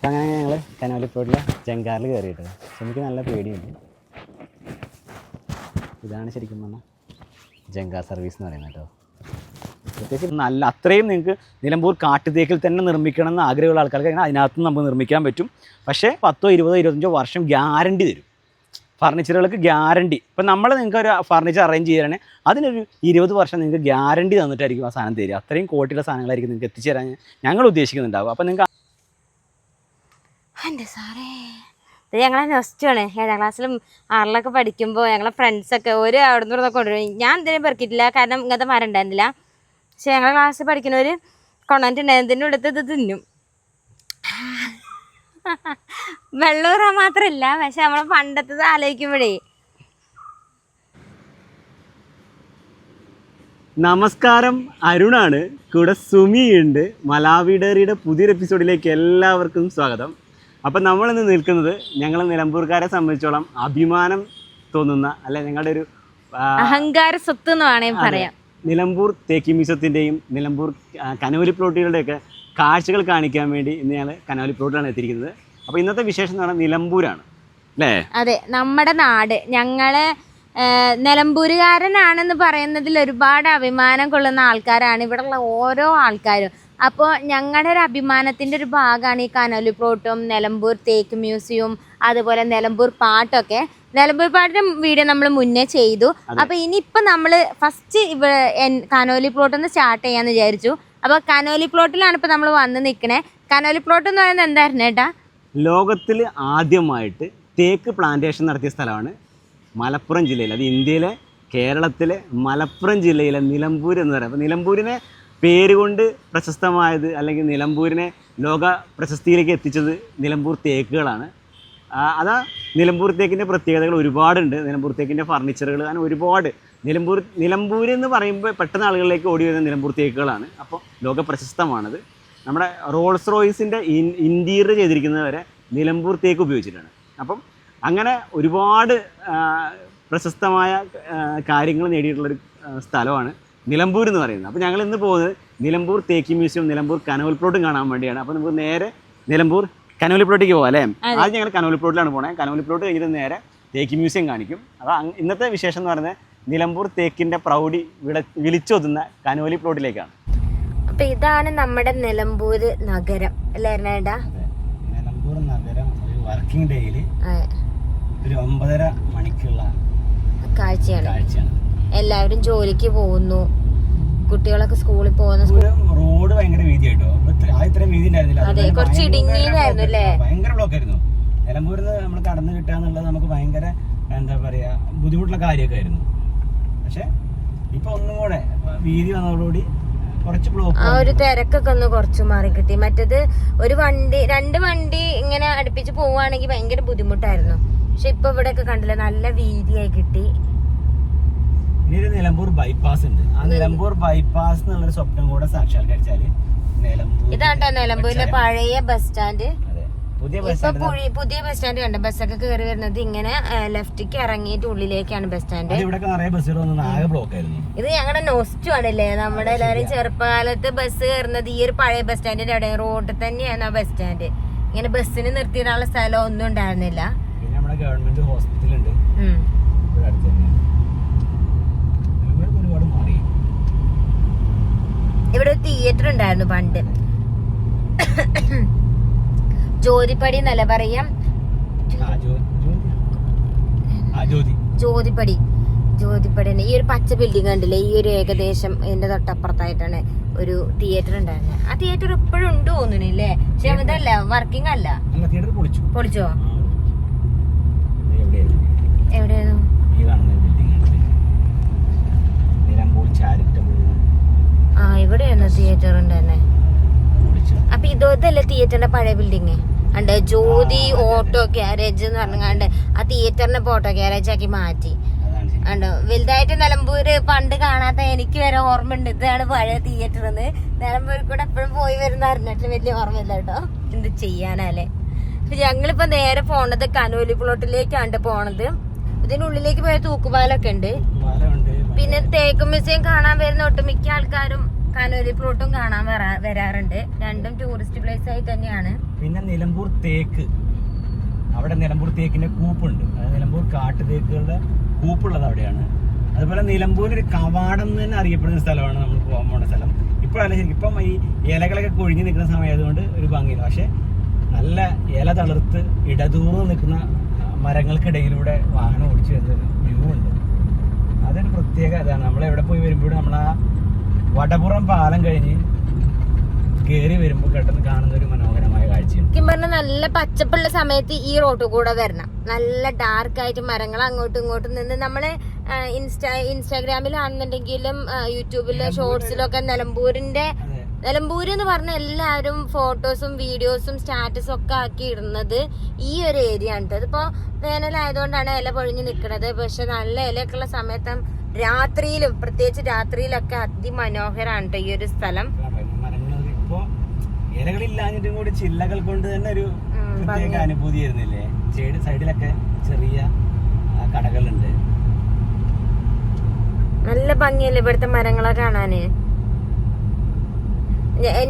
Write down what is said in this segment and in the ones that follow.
അപ്പം അങ്ങനെ ഞങ്ങൾ കനോലിപ്പോട്ടിലെ ജങ്കാറിൽ കയറിയിട്ടത്. എനിക്ക് നല്ല പേടിയുണ്ട്. ഇതാണ് ശരിക്കും പറഞ്ഞാൽ ജങ്കാർ സർവീസ് എന്ന് പറയുന്നത് കേട്ടോ. പ്രത്യേകിച്ച് നല്ല അത്രയും നിങ്ങൾക്ക് നിലമ്പൂർ കാട്ടുതേക്കിൽ തന്നെ നിർമ്മിക്കണം എന്ന് ആഗ്രഹമുള്ള ആൾക്കാർക്ക് അതിനകത്ത് നമുക്ക് നിർമ്മിക്കാൻ പറ്റും. പക്ഷേ 10, 20, 25 വർഷം ഗ്യാരണ്ടി തരും. ഫർണിച്ചറുകൾക്ക് ഗ്യാരണ്ടി. ഇപ്പം നമ്മൾ നിങ്ങൾക്ക് ഒരു ഫർണിച്ചർ അറേഞ്ച് ചെയ്യുകയാണെങ്കിൽ അതിനൊരു 20 വർഷം നിങ്ങൾക്ക് ഗ്യാരണ്ടി തന്നിട്ടായിരിക്കും ആ സാധനം തരിക. അത്രയും ക്വാളിറ്റിയുള്ള സാധനങ്ങളായിരിക്കും നിങ്ങൾക്ക് എത്തിച്ചേരാൻ ഞങ്ങൾ ഉദ്ദേശിക്കുന്നുണ്ടാവും. അപ്പം നിങ്ങൾക്ക് എൻ്റെ സാറേ ഇത് ഞങ്ങളെ നെക്സ്റ്റാണ് 7ാം ക്ലാസ്സിലും 6ിലൊക്കെ പഠിക്കുമ്പോൾ ഞങ്ങളെ ഫ്രണ്ട്സൊക്കെ ഒരു അവിടെ നിന്ന് കൊണ്ടുവരും. ഞാൻ എന്തിനും പെറുക്കിയിട്ടില്ല, കാരണം ഇങ്ങനത്തെ മരം ഉണ്ടായിരുന്നില്ല. പക്ഷെ ഞങ്ങളെ ക്ലാസ്സിൽ പഠിക്കുന്നവർ കൊണ്ടുവന്നിട്ടുണ്ടായിരുന്നതിൻ്റെ ഉള്ളത്ത് ഇത് തിന്നും. വെള്ളൂറാൻ മാത്രമല്ല, പക്ഷെ നമ്മളെ പണ്ടത്തത് ആലോചിക്കുമ്പോഴേ. നമസ്കാരം, അരുണാണ്. കൂടെ സുമിയുണ്ട്. മലാവി ഡയറിയുടെ പുതിയൊരു എപ്പിസോഡിലേക്ക് എല്ലാവർക്കും സ്വാഗതം. അപ്പം നമ്മളിന്ന് നിൽക്കുന്നത് ഞങ്ങൾ നിലമ്പൂർക്കാരെ സംബന്ധിച്ചോളം അഭിമാനം തോന്നുന്ന അല്ലെ ഞങ്ങളുടെ ഒരു അഹങ്കാര സ്വത്ത് എന്ന് വേണമെങ്കിൽ പറയാം. നിലമ്പൂർ തേക്കി മ്യൂസിയത്തിൻ്റെയും നിലമ്പൂർ കനോലി പ്ലോട്ടുകളുടെയൊക്കെ കാഴ്ചകൾ കാണിക്കാൻ വേണ്ടി ഇന്ന് ഞങ്ങൾ കനോലി പ്ലോട്ടിലാണ് എത്തിയിരിക്കുന്നത്. അപ്പോൾ ഇന്നത്തെ വിശേഷം എന്ന് പറഞ്ഞാൽ നിലമ്പൂരാണ് അല്ലേ? അതെ, നമ്മുടെ നാട്. ഞങ്ങള് നിലമ്പൂരുകാരനാണെന്ന് പറയുന്നതിൽ ഒരുപാട് അഭിമാനം കൊള്ളുന്ന ആൾക്കാരാണ് ഇവിടെയുള്ള ഓരോ ആൾക്കാരും. അപ്പോൾ ഞങ്ങളുടെ ഒരു അഭിമാനത്തിൻ്റെ ഒരു ഭാഗമാണ് ഈ കനോലി പ്ലോട്ടും നിലമ്പൂർ തേക്ക് മ്യൂസിയവും അതുപോലെ നിലമ്പൂർ പാട്ടൊക്കെ. നിലമ്പൂർ പാട്ടിൻ്റെ വീഡിയോ നമ്മൾ മുന്നേ ചെയ്തു. അപ്പോൾ ഇനിയിപ്പോൾ നമ്മൾ ഫസ്റ്റ് കനോലി പ്ലോട്ടിൽ സ്റ്റാർട്ട് ചെയ്യാമെന്ന് വിചാരിച്ചു. അപ്പോൾ കനോലി പ്ലോട്ടിലാണ് ഇപ്പോൾ നമ്മൾ വന്ന് നിൽക്കണേ. കനോലി പ്ലോട്ട് എന്ന് പറയുന്നത് എന്തായിരുന്നു ഏട്ടാ? ലോകത്തിൽ ആദ്യമായിട്ട് തേക്ക് പ്ലാന്റേഷൻ നടത്തിയ സ്ഥലമാണ് മലപ്പുറം ജില്ലയിൽ. അത് ഇന്ത്യയിലെ കേരളത്തിലെ മലപ്പുറം ജില്ലയിലെ നിലമ്പൂർ എന്ന് പറയുന്നത്. അപ്പോൾ നിലമ്പൂരിനെ പേരുകൊണ്ട് പ്രശസ്തമായത് അല്ലെങ്കിൽ നിലമ്പൂരിനെ ലോക പ്രശസ്തിയിലേക്ക് എത്തിച്ചത് നിലമ്പൂർ തേക്കുകളാണ്. അതാ നിലമ്പൂർ തേക്കിൻ്റെ പ്രത്യേകതകൾ ഒരുപാടുണ്ട്. നിലമ്പൂർ തേക്കിൻ്റെ ഫർണിച്ചറുകൾ അങ്ങനെ ഒരുപാട്. നിലമ്പൂർ എന്ന് പറയുമ്പോൾ പെട്ടെന്ന് ആളുകളിലേക്ക് ഓടി വരുന്ന നിലമ്പൂർ തേക്കുകളാണ്. അപ്പോൾ ലോക പ്രശസ്തമാണത്. നമ്മുടെ റോൾസ് റോയ്സിൻ്റെ ഇൻറ്റീരിയർ ചെയ്തിരിക്കുന്നത് വരെ നിലമ്പൂർ തേക്ക് ഉപയോഗിച്ചിട്ടാണ്. അപ്പം അങ്ങനെ ഒരുപാട് പ്രശസ്തമായ കാര്യങ്ങൾ നേടിയിട്ടുള്ളൊരു സ്ഥലമാണ് നിലമ്പൂർ എന്ന് പറയുന്നത്. അപ്പോൾ ഞങ്ങൾ ഇന്ന് പോകുന്നത് നിലമ്പൂർ തേക്കി മ്യൂസിയം, നിലമ്പൂർ കനോലി പ്ലോട്ടും കാണാൻ വേണ്ടിയാണ്. അപ്പോൾ നമുക്ക് നേരെ നിലമ്പൂർ കനോലി പ്ലോട്ടിലേക്ക് പോകാം അല്ലേ? ആദ്യം ഞങ്ങൾ കനോലി പ്ലോട്ടിലാണ് പോകണത്. കനോലി പ്ലോട്ട് കഴിഞ്ഞിട്ട് നേരെ തേക്കി മ്യൂസിയം കാണിക്കും. അപ്പോൾ ഇന്നത്തെ വിശേഷം എന്ന് പറയുന്നത് നിലമ്പൂർ തേക്കിൻ്റെ പ്രൗഢി വിളിച്ചൊതുന്ന കനോലി പ്ലോട്ടിലേക്കാണ്. അപ്പോൾ ഇതാണ് നമ്മുടെ നിലമ്പൂർ നഗരം അല്ലേ ഏട്ടാ? നിലമ്പൂർ നഗരം ഒരു വർക്കിംഗ് ഡേയിൽ ഒരു 9:30 മണിക്കുള്ള കാഴ്ചയാണ്. എല്ലാവരും ജോലിക്ക് പോകുന്നു, കുട്ടികളൊക്കെ സ്കൂളിൽ പോകുന്ന. റോഡ് ഭയങ്കര വീതിയായിട്ടോ. ഇത്രയും വീതി ഉണ്ടായിരുന്നില്ല. അതെ, കുറച്ച് ഇടുങ്ങിയതായിരുന്നു അല്ലേ? ഭയങ്കര ബ്ലോക്ക് ആയിരുന്നു. നിലമ്പൂരിൽ നിന്ന് നമ്മൾ കടന്നു കിട്ടുക എന്നുള്ളത് നമുക്ക് ഭയങ്കര എന്താ പറയാ ബുദ്ധിമുട്ടുള്ള കാര്യമൊക്കെ ആയിരുന്നു. പക്ഷെ ഇപ്പൊ ഒന്നും കൂടെ വീതി വന്നതോടുകൂടി കുറച്ച് ബ്ലോക്ക്, ആ ഒരു തിരക്കൊക്കെ ഒന്ന് കുറച്ച് മാറി കിട്ടി. മറ്റേത് ഒരു വണ്ടി 2 വണ്ടി ഇങ്ങനെ അടുപ്പിച്ച് പോവുകയാണെങ്കിൽ ഭയങ്കര ബുദ്ധിമുട്ടായിരുന്നു. പക്ഷെ ഇപ്പൊ ഇവിടെ ഒക്കെ കണ്ടില്ല, നല്ല വീതിയായി കിട്ടി. ഇനി ഒരു നിലമ്പൂർ ബൈപ്പാസ് ഉണ്ട്. ആ നിലമ്പൂർ ബൈപ്പാസ് എന്നുള്ളൊരു സ്വപ്നം കൂടെ സാക്ഷാത്കരിച്ചാല് ഇതാട്ടോ നിലമ്പൂരിലെ പഴയ ബസ് സ്റ്റാൻഡ്. പുതിയ ബസ് സ്റ്റാൻഡ് കണ്ട ബസ്സൊക്കെ കയറി വരുന്നത് ഇങ്ങനെ ലെഫ്റ്റിക്ക് ഇറങ്ങിയിട്ട് ഉള്ളിലേക്കാണ് ബസ് സ്റ്റാൻഡ്. ഇത് ഞങ്ങളുടെ നോസ്റ്റു ആണല്ലേ, നമ്മുടെ എല്ലാവരും ചെറുപ്പകാലത്ത് ബസ് കയറുന്നത് ഈ ഒരു പഴയ ബസ് സ്റ്റാൻഡിന്റെ അവിടെ റോഡിൽ തന്നെയാണ് ആ ബസ് സ്റ്റാൻഡ്. ഇങ്ങനെ ബസ്സിന് നിർത്തിയിടാനുള്ള സ്ഥലം ഒന്നും ഉണ്ടായിരുന്നില്ല. ഗവൺമെന്റ് ഹോസ്പിറ്റലുണ്ട് ഇവിടെ ഒരു തിയേറ്റർ ഉണ്ടായിരുന്നു പണ്ട്, ജ്യോതിപ്പടി എന്നല്ല പറയാം, ജ്യോതിപ്പടി. ഈ ഒരു പച്ച ബിൽഡിംഗ് കണ്ടില്ലേ, ഈ ഒരു ഏകദേശം ഇതിന്റെ തൊട്ടപ്പുറത്തായിട്ടാണ് ഒരു തിയേറ്റർ ഉണ്ടായിരുന്നത്. ആ തിയേറ്റർ ഇപ്പോഴും ഉണ്ട് തോന്നുന്നില്ലേ? പക്ഷെ ഇതല്ല, വർക്കിംഗ് അല്ല. പൊളിച്ചോ? എവിടെയായിരുന്നു? ആ, ഇവിടെയാണ് തിയേറ്റർ ഉണ്ടായിരുന്നെ. അപ്പൊ ഇതല്ലേ തിയേറ്ററിന്റെ പഴയ ബിൽഡിങ് ഉണ്ട്, ജ്യോതി ഓട്ടോ ഗ്യാരേജ് എന്ന് പറഞ്ഞാണ്ട് ആ തിയേറ്ററിനെ ഓട്ടോ ഗ്യാരേജ് ആക്കി മാറ്റി. ഉണ്ടോ വലുതായിട്ട് നിലമ്പൂര് പണ്ട് കാണാത്ത എനിക്ക് വരെ ഓർമ്മയുണ്ട്. ഇതാണ് പഴയ തിയേറ്റർ എന്ന്. നിലമ്പൂർ കൂടെ എപ്പോഴും പോയി വരുന്ന അറിഞ്ഞിട്ട് വലിയ ഓർമ്മയില്ല കേട്ടോ. എന്ത് ചെയ്യാനല്ലേ. ഞങ്ങളിപ്പോ നേരെ പോണത് കനോലി പ്ലോട്ടിലേക്കാണ് പോണത്. ഇതിനുള്ളിലേക്ക് പോയ തൂക്കുപാലൊക്കെ ഉണ്ട്. പിന്നെ തേക്ക് മ്യൂസിയം കാണാൻ വരുന്ന ഒട്ടുമിക്ക ആൾക്കാരും കനോലി പ്ലോട്ടും കാണാൻ വരാറുണ്ട്. രണ്ടും ടൂറിസ്റ്റ് പ്ലേസ് ആയിട്ട് തന്നെയാണ്. പിന്നെ നിലമ്പൂർ തേക്ക്, അവിടെ നിലമ്പൂർ തേക്കിന്റെ കൂപ്പുണ്ട്. നിലമ്പൂർ കാട്ടു തേക്കുകളുടെ കൂപ്പുള്ളത് അവിടെയാണ്. അതുപോലെ നിലമ്പൂർ ഒരു കവാടം എന്ന് തന്നെ അറിയപ്പെടുന്ന സ്ഥലമാണ് നമ്മൾ പോകാൻ പോകുന്ന സ്ഥലം. ഇപ്പോഴല്ല, ശരിക്കും ഇപ്പം ഈ ഇലകളൊക്കെ കൊഴിഞ്ഞ് നിൽക്കുന്ന സമയമായതുകൊണ്ട് ഒരു ഭംഗിയില്ല. പക്ഷെ നല്ല ഇല തളിർത്ത് ഇടതൂർന്ന് നിൽക്കുന്ന മരങ്ങൾക്കിടയിലൂടെ വാഹനം ഓടിച്ചു വരുന്നൊരു വ്യൂ ഉണ്ട്. അതൊരു പ്രത്യേക ഇതാണ്. നമ്മളെവിടെ പോയി വരുമ്പോഴും നമ്മൾ ആ വടപുറം പാലം കഴിഞ്ഞ് കയറി വരുമ്പോൾ പെട്ടെന്ന് കാണുന്ന ഒരു മനോഹരമായ കാഴ്ചയാണ്. ശരിക്കും പറഞ്ഞാൽ നല്ല പച്ചപ്പുള്ള സമയത്ത് ഈ റോഡ് കൂടെ വരണം. നല്ല ഡാർക്ക് ആയിട്ട് മരങ്ങൾ അങ്ങോട്ടും ഇങ്ങോട്ടും നിന്ന് നമ്മള് ഇൻസ്റ്റാഗ്രാമിലാണെന്നുണ്ടെങ്കിലും യൂട്യൂബിലെ ഷോർട്സിലൊക്കെ നിലമ്പൂര് എന്ന് പറഞ്ഞ എല്ലാവരും ഫോട്ടോസും വീഡിയോസും സ്റ്റാറ്റസും ഒക്കെ ആക്കി ഇടുന്നത് ഈ ഒരു ഏരിയ ആണ്. ഇതിപ്പോ വേനലായതുകൊണ്ടാണ് ഇല പൊഴിഞ്ഞ് നിൽക്കുന്നത്. പക്ഷെ നല്ല ഇലയൊക്കെ ഉള്ള സമയത്ത് രാത്രിയിലും, പ്രത്യേകിച്ച് രാത്രിയിലൊക്കെ അതിമനോഹരമാണ് കേട്ടോ ഈ ഒരു സ്ഥലം. ഇലകളില്ലാഞ്ഞിട്ടും കൂടി ചില്ലകൾ കൊണ്ട് തന്നെ ഒരു പ്രത്യേക അനുഭൂതി ആയിരുന്നില്ലേ. സൈഡിലൊക്കെ ചെറിയ കടകളുണ്ട്. നല്ല ഭംഗിയല്ലേ ഇവിടുത്തെ മരങ്ങളെ കാണാന്.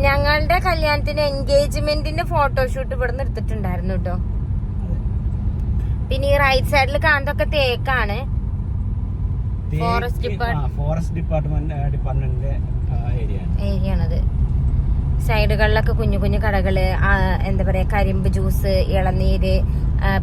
ഞങ്ങളുടെ കല്യാണത്തിന് എൻഗേജ്മെന്റിന്റെ ഫോട്ടോഷൂട്ട് ഇവിടെ നിന്ന് എടുത്തിട്ടുണ്ടായിരുന്നു കേട്ടോ. പിന്നെ ഈ റൈറ്റ് സൈഡിൽ കാണുന്നതൊക്കെ തേക്കാണ്. ഫോറസ്റ്റ് ഡിപ്പാർട്ട്മെന്റിന്റെ ഏരിയ ആണത്. സൈഡുകളിലൊക്കെ കുഞ്ഞു കുഞ്ഞു കടകള്, എന്താ പറയാ, കരിമ്പ് ജ്യൂസ്, ഇളനീര്,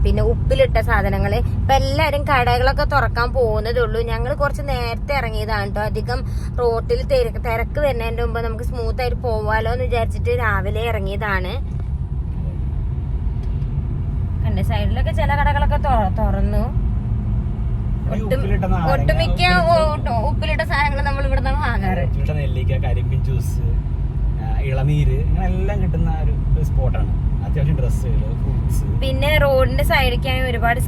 പിന്നെ ഉപ്പിലിട്ട സാധനങ്ങള്. ഇപ്പൊ എല്ലാരും കടകളൊക്കെ തുറക്കാൻ പോകുന്നതേ ഉള്ളൂ. ഞങ്ങൾ കുറച്ച് നേരത്തെ ഇറങ്ങിയതാണ് കേട്ടോ. അധികം റോട്ടിൽ തിരക്ക് വരുന്നതിന്റെ മുമ്പ് നമുക്ക് സ്മൂത്ത് ആയിട്ട് പോവാലോ എന്ന് വിചാരിച്ചിട്ട് രാവിലെ ഇറങ്ങിയതാണ്. കണ്ടേ സൈഡിലൊക്കെ ചില കടകളൊക്കെ തുറന്നു. ഒട്ടുമിക്ക ഉപ്പിലിട്ട സാധനങ്ങൾ നമ്മൾ ഇവിടുന്ന് വാങ്ങാറ്. കരിമ്പിൻ ജ്യൂസ്, ഇളനീര്, അങ്ങനെ എല്ലാം കിട്ടുന്ന ഒരു സ്പോട്ടാണ്. അത്യാവശ്യം ഡ്രസ്സുകൾ, ഫ്രൂട്ട്സ്. പിന്നെ റോഡിന്റെ സൈഡിലേക്കാണെങ്കിൽ ഒരുപാട്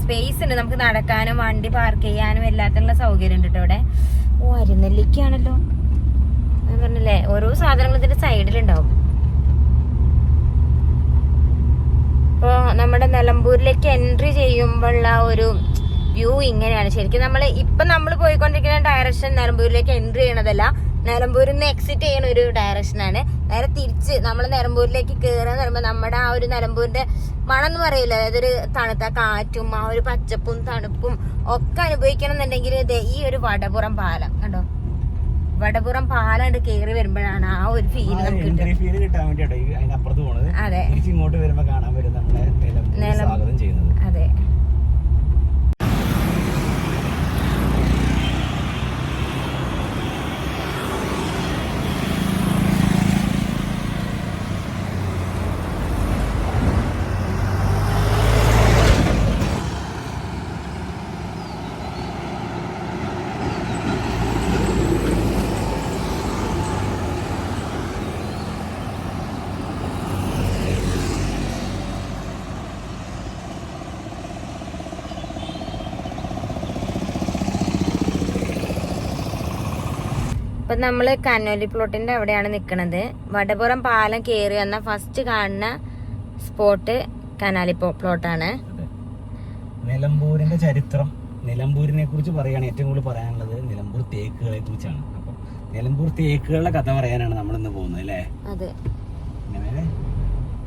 സ്പേസ് ഉണ്ട്. നമുക്ക് നടക്കാനും വണ്ടി പാർക്ക് ചെയ്യാനും എല്ലാത്തിനുള്ള സൗകര്യം ഉണ്ട് കേട്ടോ ഇവിടെ. ഓ, അരിനെല്ലിക്കാണല്ലോ. ഞാൻ പറഞ്ഞില്ലേ, ഓരോ സാധനങ്ങളും ഇതിന്റെ സൈഡിലുണ്ടാവും. ഇപ്പൊ നമ്മുടെ നിലമ്പൂരിലേക്ക് എൻട്രി ചെയ്യുമ്പോഴുള്ള ഒരു വ്യൂ ഇങ്ങനെയാണ്. ശരിക്കും നമ്മൾ പോയിക്കൊണ്ടിരിക്കുന്ന ഡയറക്ഷൻ നിലമ്പൂരിലേക്ക് എൻട്രി ചെയ്യണതല്ല, നിലമ്പൂരിൽ നിന്ന് എക്സിറ്റ് ചെയ്യുന്ന ഒരു ഡയറക്ഷനാണ്. നേരെ തിരിച്ച് നമ്മൾ നിലമ്പൂരിലേക്ക് കയറുക പറയുമ്പോൾ നമ്മുടെ ആ ഒരു നിലമ്പൂരിന്റെ മണം എന്ന് പറയില്ല, അതായത് ഒരു തണുത്ത കാറ്റും ആ ഒരു പച്ചപ്പും തണുപ്പും ഒക്കെ അനുഭവിക്കണം എന്നുണ്ടെങ്കിൽ ഈ ഒരു വടപുറം പാലം കണ്ടോ. വടപുറം പാലം കയറി വരുമ്പോഴാണ് ആ ഒരു ഫീൽ നമുക്ക് കിട്ടുക. അതെ, ഇങ്ങോട്ട് വരുമ്പോൾ കാണാൻ പറ്റും നമ്മളെ സ്വാഗതം ചെയ്യുന്നത്. അതെ. ഇപ്പൊ നമ്മള് കനോലി പ്ലോട്ടിന്റെ അവിടെയാണ് നിക്കണത്. വടപുറം പാലം കയറി വന്ന ഫസ്റ്റ് കാണുന്ന സ്പോട്ട് കനാലി പ്ലോട്ടാണ്. നിലമ്പൂരിന്റെ ചരിത്രം, നിലമ്പൂരിനെ കുറിച്ച് പറയുകയാണ് ഏറ്റവും കൂടുതൽ പറയാനുള്ളത് നിലമ്പൂർ തേക്കുകളെ കുറിച്ചാണ്. അപ്പൊ നിലമ്പൂർ തേക്കുകളുടെ കഥ പറയാനാണ് നമ്മൾ ഇന്ന് പോകുന്നത് അല്ലേ. അതെ.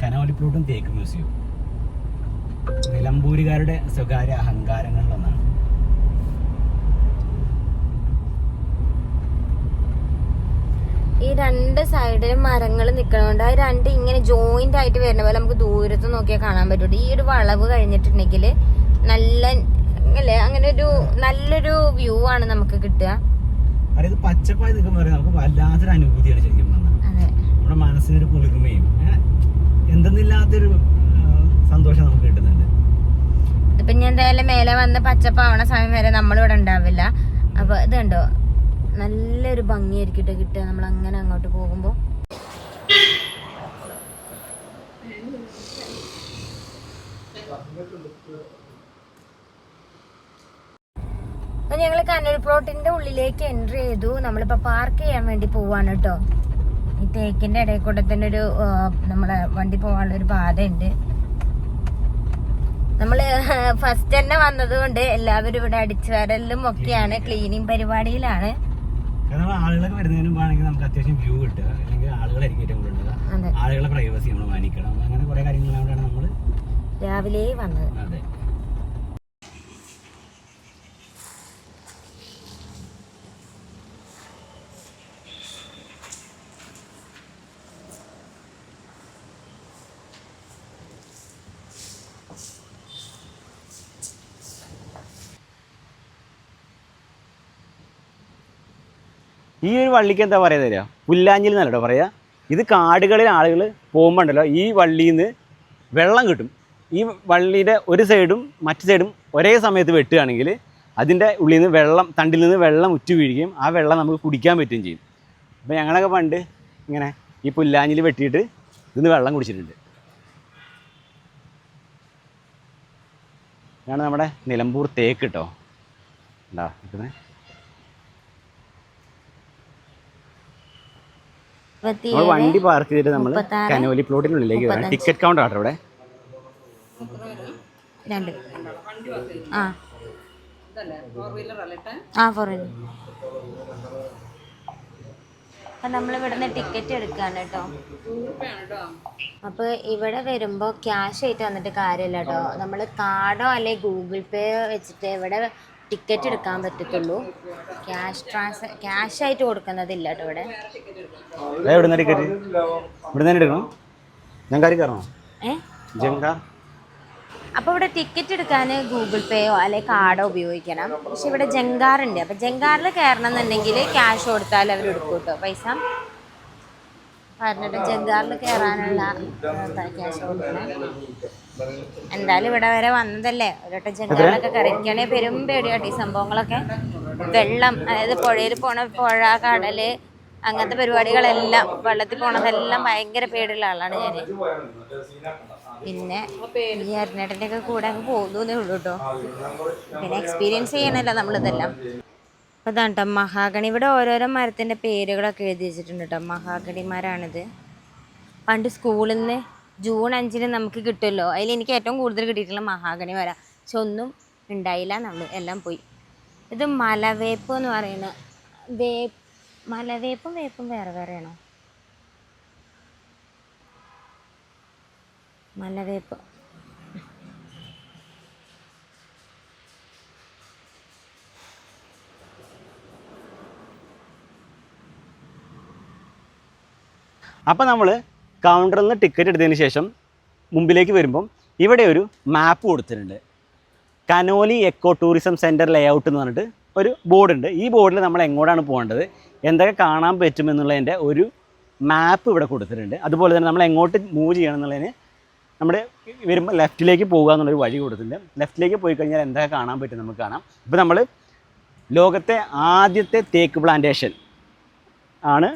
കനോലി പ്ലോട്ടും തേക്ക് മ്യൂസിയം നിലമ്പൂരുകാരുടെ സ്വകാര്യ അഹങ്കാരങ്ങളിലൊന്നാണ്. ഈ രണ്ട് സൈഡിലും മരങ്ങൾ നിൽക്കണോണ്ട് അത് രണ്ട് ഇങ്ങനെ ജോയിന്റ് ആയിട്ട് വരുന്ന പോലെ നമുക്ക് ദൂരത്ത് നോക്കിയാൽ കാണാൻ പറ്റുള്ളൂ. ഈ ഒരു വളവ് കഴിഞ്ഞിട്ടുണ്ടെങ്കിൽ നല്ല അല്ലേ, അങ്ങനെ ഒരു നല്ലൊരു വ്യൂ ആണ് നമുക്ക് കിട്ടുക. പച്ചപ്പായി നിൽക്കുമ്പോൾ നമുക്ക് വല്ലാത്തൊരു അനുഭൂതിയാണ് ശരിക്കും പറഞ്ഞാൽ. നമ്മുടെ മനസ്സിനൊരു കുളിർമയും എന്തെന്നില്ലാത്തൊരു സന്തോഷം നമുക്ക് കിട്ടുന്നുണ്ട്. ഇപ്പൊ ഞാൻ എന്തായാലും മേലെ വന്ന് പച്ചപ്പാവണ സമയം വരെ നമ്മളിവിടെ ഉണ്ടാവില്ല. അപ്പൊ ഇത് കണ്ടോ, നല്ലൊരു ഭംഗിയായിരിക്കും കിട്ടുക നമ്മൾ അങ്ങനെ അങ്ങോട്ട് പോകുമ്പോ. അപ്പൊ ഞങ്ങള് കനോലി പ്ലോട്ടിന്റെ ഉള്ളിലേക്ക് എൻട്രി ചെയ്തു. നമ്മളിപ്പോ പാർക്ക് ചെയ്യാൻ വേണ്ടി പോവാണ് കേട്ടോ. ഈ തേക്കിന്റെ ഇടയിൽ കൂടെ തന്നെ ഒരു നമ്മളെ വണ്ടി പോകാനുള്ള ഒരു പാതയുണ്ട്. നമ്മള് ഫസ്റ്റ് തന്നെ വന്നത് കൊണ്ട് എല്ലാവരും ഇവിടെ അടിച്ചു വരലും ഒക്കെയാണ്, ക്ലീനിങ് പരിപാടിയിലാണ്. കാരണം ആളുകളൊക്കെ വരുന്നതിന് മുമ്പാണെങ്കിൽ നമുക്ക് അത്യാവശ്യം വ്യൂ കിട്ടുക, അല്ലെങ്കിൽ ആളുകളായിരിക്കും ഏറ്റവും കൂടുതൽ ഉണ്ടാവുക. ആളുകളെ പ്രൈവസി നമ്മൾ മാനിക്കണം, അങ്ങനെ കുറേ കാര്യങ്ങളാണ് നമ്മൾ രാവിലെ വന്നത്. അതെ. ഈ ഒരു വള്ളിക്ക് എന്താ പറയുക തരിക, പുല്ലാഞ്ഞിൽ എന്നല്ലോ പറയുക. ഇത് കാടുകളിൽ ആളുകൾ പോകുമ്പോൾ ഉണ്ടല്ലോ ഈ വള്ളിയിൽ നിന്ന് വെള്ളം കിട്ടും. ഈ വള്ളിയുടെ ഒരു സൈഡും മറ്റു സൈഡും ഒരേ സമയത്ത് വെട്ടുകയാണെങ്കിൽ അതിൻ്റെ ഉള്ളിൽ നിന്ന് വെള്ളം, തണ്ടിൽ നിന്ന് വെള്ളം ഉറ്റു വീഴുകയും ആ വെള്ളം നമുക്ക് കുടിക്കാൻ പറ്റുകയും ചെയ്യും. അപ്പോൾ ഞങ്ങളൊക്കെ പണ്ട് ഇങ്ങനെ ഈ പുല്ലാഞ്ഞിൽ വെട്ടിയിട്ട് ഇതിന്ന് വെള്ളം കുടിച്ചിട്ടുണ്ട്. ഇതാണ് നമ്മുടെ നിലമ്പൂർ തേക്ക് കേട്ടോ. ഉണ്ടാ നിൽക്കുന്നത്. നമ്മൾ വണ്ടി പാർക്ക് ചെയ്തിട്ട് നമ്മൾ കനോലി പ്ലോട്ടിനുള്ളിലേക്ക് വരാം. ടിക്കറ്റ് കൗണ്ടർ ആട്ടോ ഇവിടെ. അപ്പം നമ്മൾ ഇവിടുന്ന് ടിക്കറ്റ് എടുക്കുകയാണ് കേട്ടോ. അപ്പോൾ ഇവിടെ വരുമ്പോൾ ക്യാഷ് ആയിട്ട് വന്നിട്ട് കാര്യമില്ല കേട്ടോ. നമ്മൾ കാർഡോ അല്ലെങ്കിൽ ഗൂഗിൾ പേ വെച്ചിട്ട് ഇവിടെ ടിക്കറ്റ് എടുക്കാൻ പറ്റത്തുള്ളൂ. ക്യാഷ് ആയിട്ട് കൊടുക്കുന്നതില്ല കേട്ടോ ഇവിടെ. അപ്പോൾ ഇവിടെ ടിക്കറ്റ് എടുക്കാൻ ഗൂഗിൾ പേയോ അല്ലെങ്കിൽ കാർഡോ ഉപയോഗിക്കണം. പക്ഷെ ഇവിടെ ജങ്കാറുണ്ട്. അപ്പോൾ ജങ്കാറിൽ കയറണം എന്നുണ്ടെങ്കിൽ ക്യാഷ് കൊടുത്താൽ അവർ എടുക്കും കേട്ടോ പൈസ. പറഞ്ഞിട്ട് ജങ്കാറിൽ കയറാനുള്ള ക്യാഷ് കൊടുക്കണം. എന്തായാലും ഇവിടെ വരെ വന്നതല്ലേ, ഒരു ജങ്കാറിലൊക്കെ കയറിയിരിക്കുകയാണെങ്കിൽ പെരും പേടിയാട്ടോ ഈ സംഭവങ്ങളൊക്കെ. വെള്ളം, അതായത് പുഴയിൽ പോണ പുഴ, കടല്, അങ്ങനത്തെ പരിപാടികളെല്ലാം, വെള്ളത്തിൽ പോണതെല്ലാം ഭയങ്കര പേടിയുള്ള ആളാണ് ഞാൻ. പിന്നെ ഈ അരുണേട്ടൻ്റെ ഒക്കെ കൂടെ അങ്ങ് പോകുന്നേ ഉള്ളൂ കേട്ടോ. പിന്നെ എക്സ്പീരിയൻസ് ചെയ്യണമല്ലോ നമ്മളിതെല്ലാം. അപ്പോൾ ഇതാണ് കേട്ടോ മഹാഗണി. ഇവിടെ ഓരോരോ മരത്തിൻ്റെ പേരുകളൊക്കെ എഴുതി വെച്ചിട്ടുണ്ട് കേട്ടോ. മഹാഗണി മരമാണിത്. പണ്ട് സ്കൂളിൽ നിന്ന് ജൂൺ 5 നമുക്ക് കിട്ടുമല്ലോ, അതിൽ എനിക്ക് ഏറ്റവും കൂടുതൽ കിട്ടിയിട്ടുള്ള മഹാഗണി മരം. പക്ഷെ ഒന്നും ഉണ്ടായില്ല, നമ്മൾ എല്ലാം പോയി. ഇത് മലവേപ്പ് എന്ന് പറയുന്ന മലവേപ്പും വേപ്പും വേറെ വേറെയാണോ? മലവേപ്പ്. അപ്പോൾ നമ്മൾ കൗണ്ടറിൽ നിന്ന് ടിക്കറ്റ് എടുത്തതിന് ശേഷം മുമ്പിലേക്ക് വരുമ്പം ഇവിടെ ഒരു മാപ്പ് കൊടുത്തിട്ടുണ്ട്. Conolly eco tourism centre layout എന്ന് പറഞ്ഞിട്ട് ഒരു ബോർഡുണ്ട്. ഈ ബോർഡിൽ നമ്മൾ എങ്ങോട്ടാണ് പോകേണ്ടത്, എന്തൊക്കെ കാണാൻ പറ്റുമെന്നുള്ളതിൻ്റെ ഒരു മാപ്പ് ഇവിടെ കൊടുത്തിട്ടുണ്ട്. അതുപോലെ തന്നെ നമ്മൾ എങ്ങോട്ട് മൂവ് ചെയ്യണം എന്നുള്ളതിന് നമ്മുടെ വരുമ്പോൾ ലെഫ്റ്റിലേക്ക് പോകുക എന്നുള്ളൊരു വഴി കൊടുത്തിട്ടുണ്ട്. ലെഫ്റ്റിലേക്ക് പോയി കഴിഞ്ഞാൽ എന്തൊക്കെ കാണാൻ പറ്റും നമുക്ക് കാണാം. ഇപ്പോൾ നമ്മൾ ലോകത്തെ ആദ്യത്തെ തേക്ക് പ്ലാന്റേഷൻ ആണ്